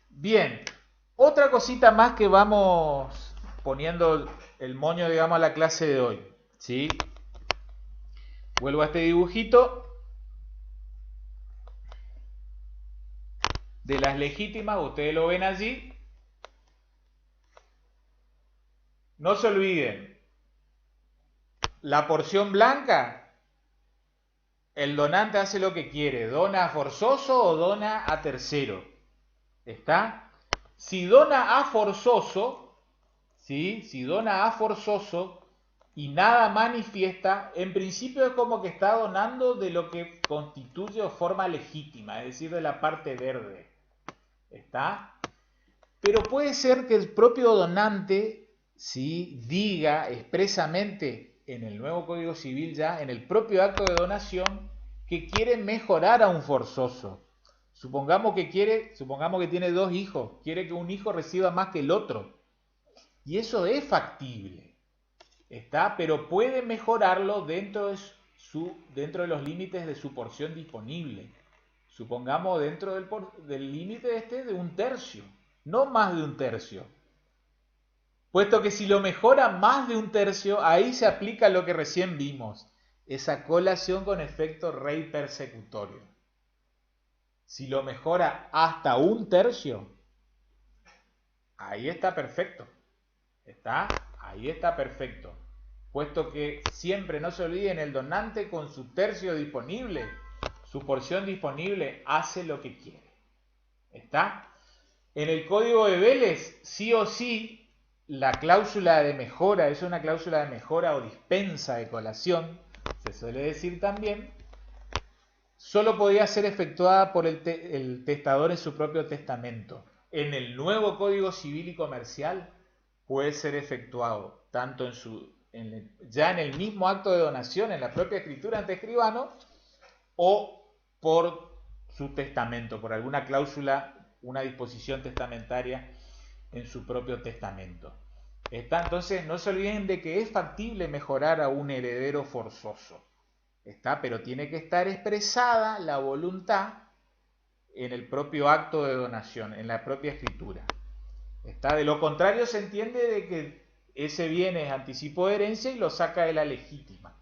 Speaker 1: Bien, otra cosita más que vamos poniendo el moño, digamos, a la clase de hoy, ¿sí? Vuelvo a este dibujito de las legítimas, ustedes lo ven allí. No se olviden, la porción blanca, el donante hace lo que quiere, dona a forzoso o dona a tercero. ¿Está? Si dona a forzoso, ¿sí?, si dona a forzoso y nada manifiesta, en principio es como que está donando de lo que constituye o forma legítima, es decir, de la parte verde. ¿Está? Pero puede ser que el propio donante, ¿sí?, diga expresamente en el nuevo Código Civil ya, en el propio acto de donación, que quiere mejorar a un forzoso. Supongamos que tiene 2 hijos, quiere que un hijo reciba más que el otro. Y eso es factible, ¿está? Pero puede mejorarlo dentro de los límites de su porción disponible. Supongamos dentro del límite de 1/3, no más de 1/3. Puesto que si lo mejora más de 1/3, ahí se aplica lo que recién vimos, esa colación con efecto rey persecutorio. Si lo mejora hasta 1/3, ahí está perfecto. ¿Está? Ahí está perfecto. Puesto que siempre no se olviden, el donante con su tercio disponible, su porción disponible, hace lo que quiere. ¿Está? En el código de Vélez, sí o sí, la cláusula de mejora, es una cláusula de mejora o dispensa de colación, se suele decir también, solo podía ser efectuada por el testador en su propio testamento. En el nuevo Código Civil y Comercial puede ser efectuado tanto ya en el mismo acto de donación, en la propia escritura ante escribano, o por su testamento, por alguna cláusula, una disposición testamentaria en su propio testamento. ¿Está? Entonces no se olviden de que es factible mejorar a un heredero forzoso. ¿Está? Pero tiene que estar expresada la voluntad en el propio acto de donación, en la propia escritura. ¿Está? De lo contrario se entiende de que ese bien es anticipo de herencia y lo saca de la legítima.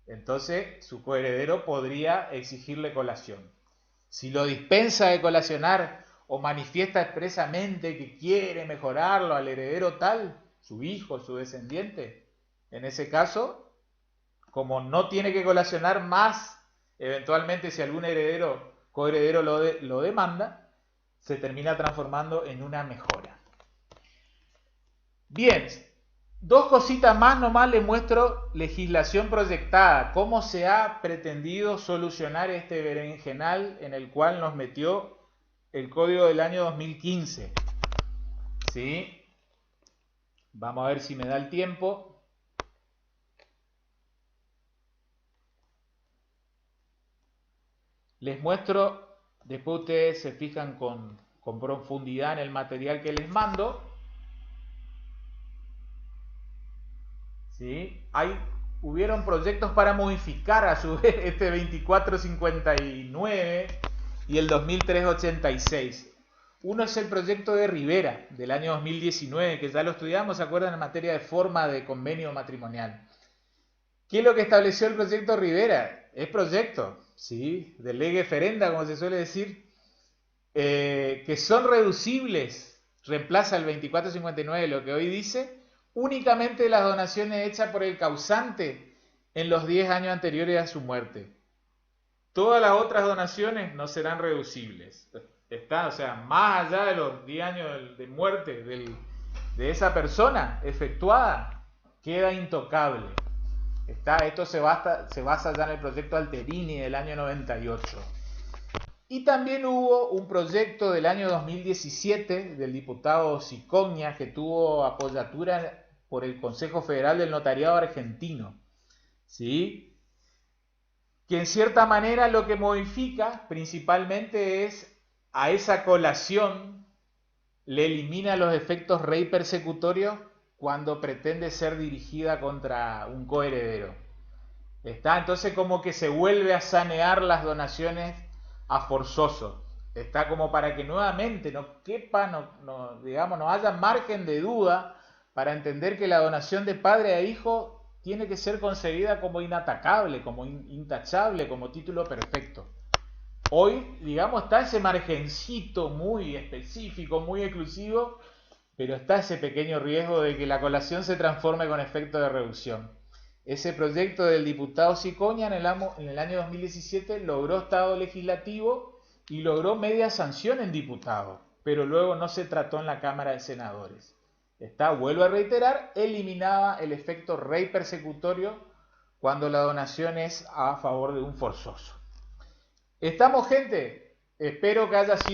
Speaker 1: Entonces su coheredero podría exigirle colación. Si lo dispensa de colacionar o manifiesta expresamente que quiere mejorarlo al heredero tal, su hijo, su descendiente, en ese caso, como no tiene que colacionar más, eventualmente si algún coheredero lo demanda, se termina transformando en una mejora. Bien, 2 cositas más nomás les muestro legislación proyectada, cómo se ha pretendido solucionar este berenjenal en el cual nos metió el código del año 2015. ¿Sí? Vamos a ver si me da el tiempo. Les muestro, después ustedes se fijan con profundidad en el material que les mando. ¿Sí? Hubieron proyectos para modificar a su vez este 2459 y el 2386. Uno es el proyecto de Rivera del año 2019, que ya lo estudiamos, ¿se acuerdan? En materia de forma de convenio matrimonial. ¿Qué es lo que estableció el proyecto Rivera? Es proyecto, ¿sí? De lege ferenda, como se suele decir, que son reducibles, reemplaza el 2459, lo que hoy dice, únicamente las donaciones hechas por el causante en los 10 años anteriores a su muerte. Todas las otras donaciones no serán reducibles. Está, o sea, más allá de los 10 años de muerte de esa persona efectuada, queda intocable. Esto se basa ya en el proyecto Alterini del año 98. Y también hubo un proyecto del año 2017 del diputado Cicogna que tuvo apoyatura por el Consejo Federal del Notariado Argentino, ¿sí? Que en cierta manera lo que modifica principalmente es a esa colación, le elimina los efectos rey persecutorios cuando pretende ser dirigida contra un coheredero. Está entonces como que se vuelve a sanear las donaciones a forzosos. Está como para que nuevamente no quepa, digamos, no haya margen de duda para entender que la donación de padre a hijo tiene que ser concebida como inatacable, como intachable, como título perfecto. Hoy, digamos, está ese margencito muy específico, muy exclusivo, pero está ese pequeño riesgo de que la colación se transforme con efecto de reducción. Ese proyecto del diputado Cicogna en el año 2017 logró estado legislativo y logró media sanción en diputado, pero luego no se trató en la Cámara de Senadores. Vuelvo a reiterar, eliminaba el efecto rey persecutorio cuando la donación es a favor de un forzoso. ¿Estamos, gente? Espero que haya sido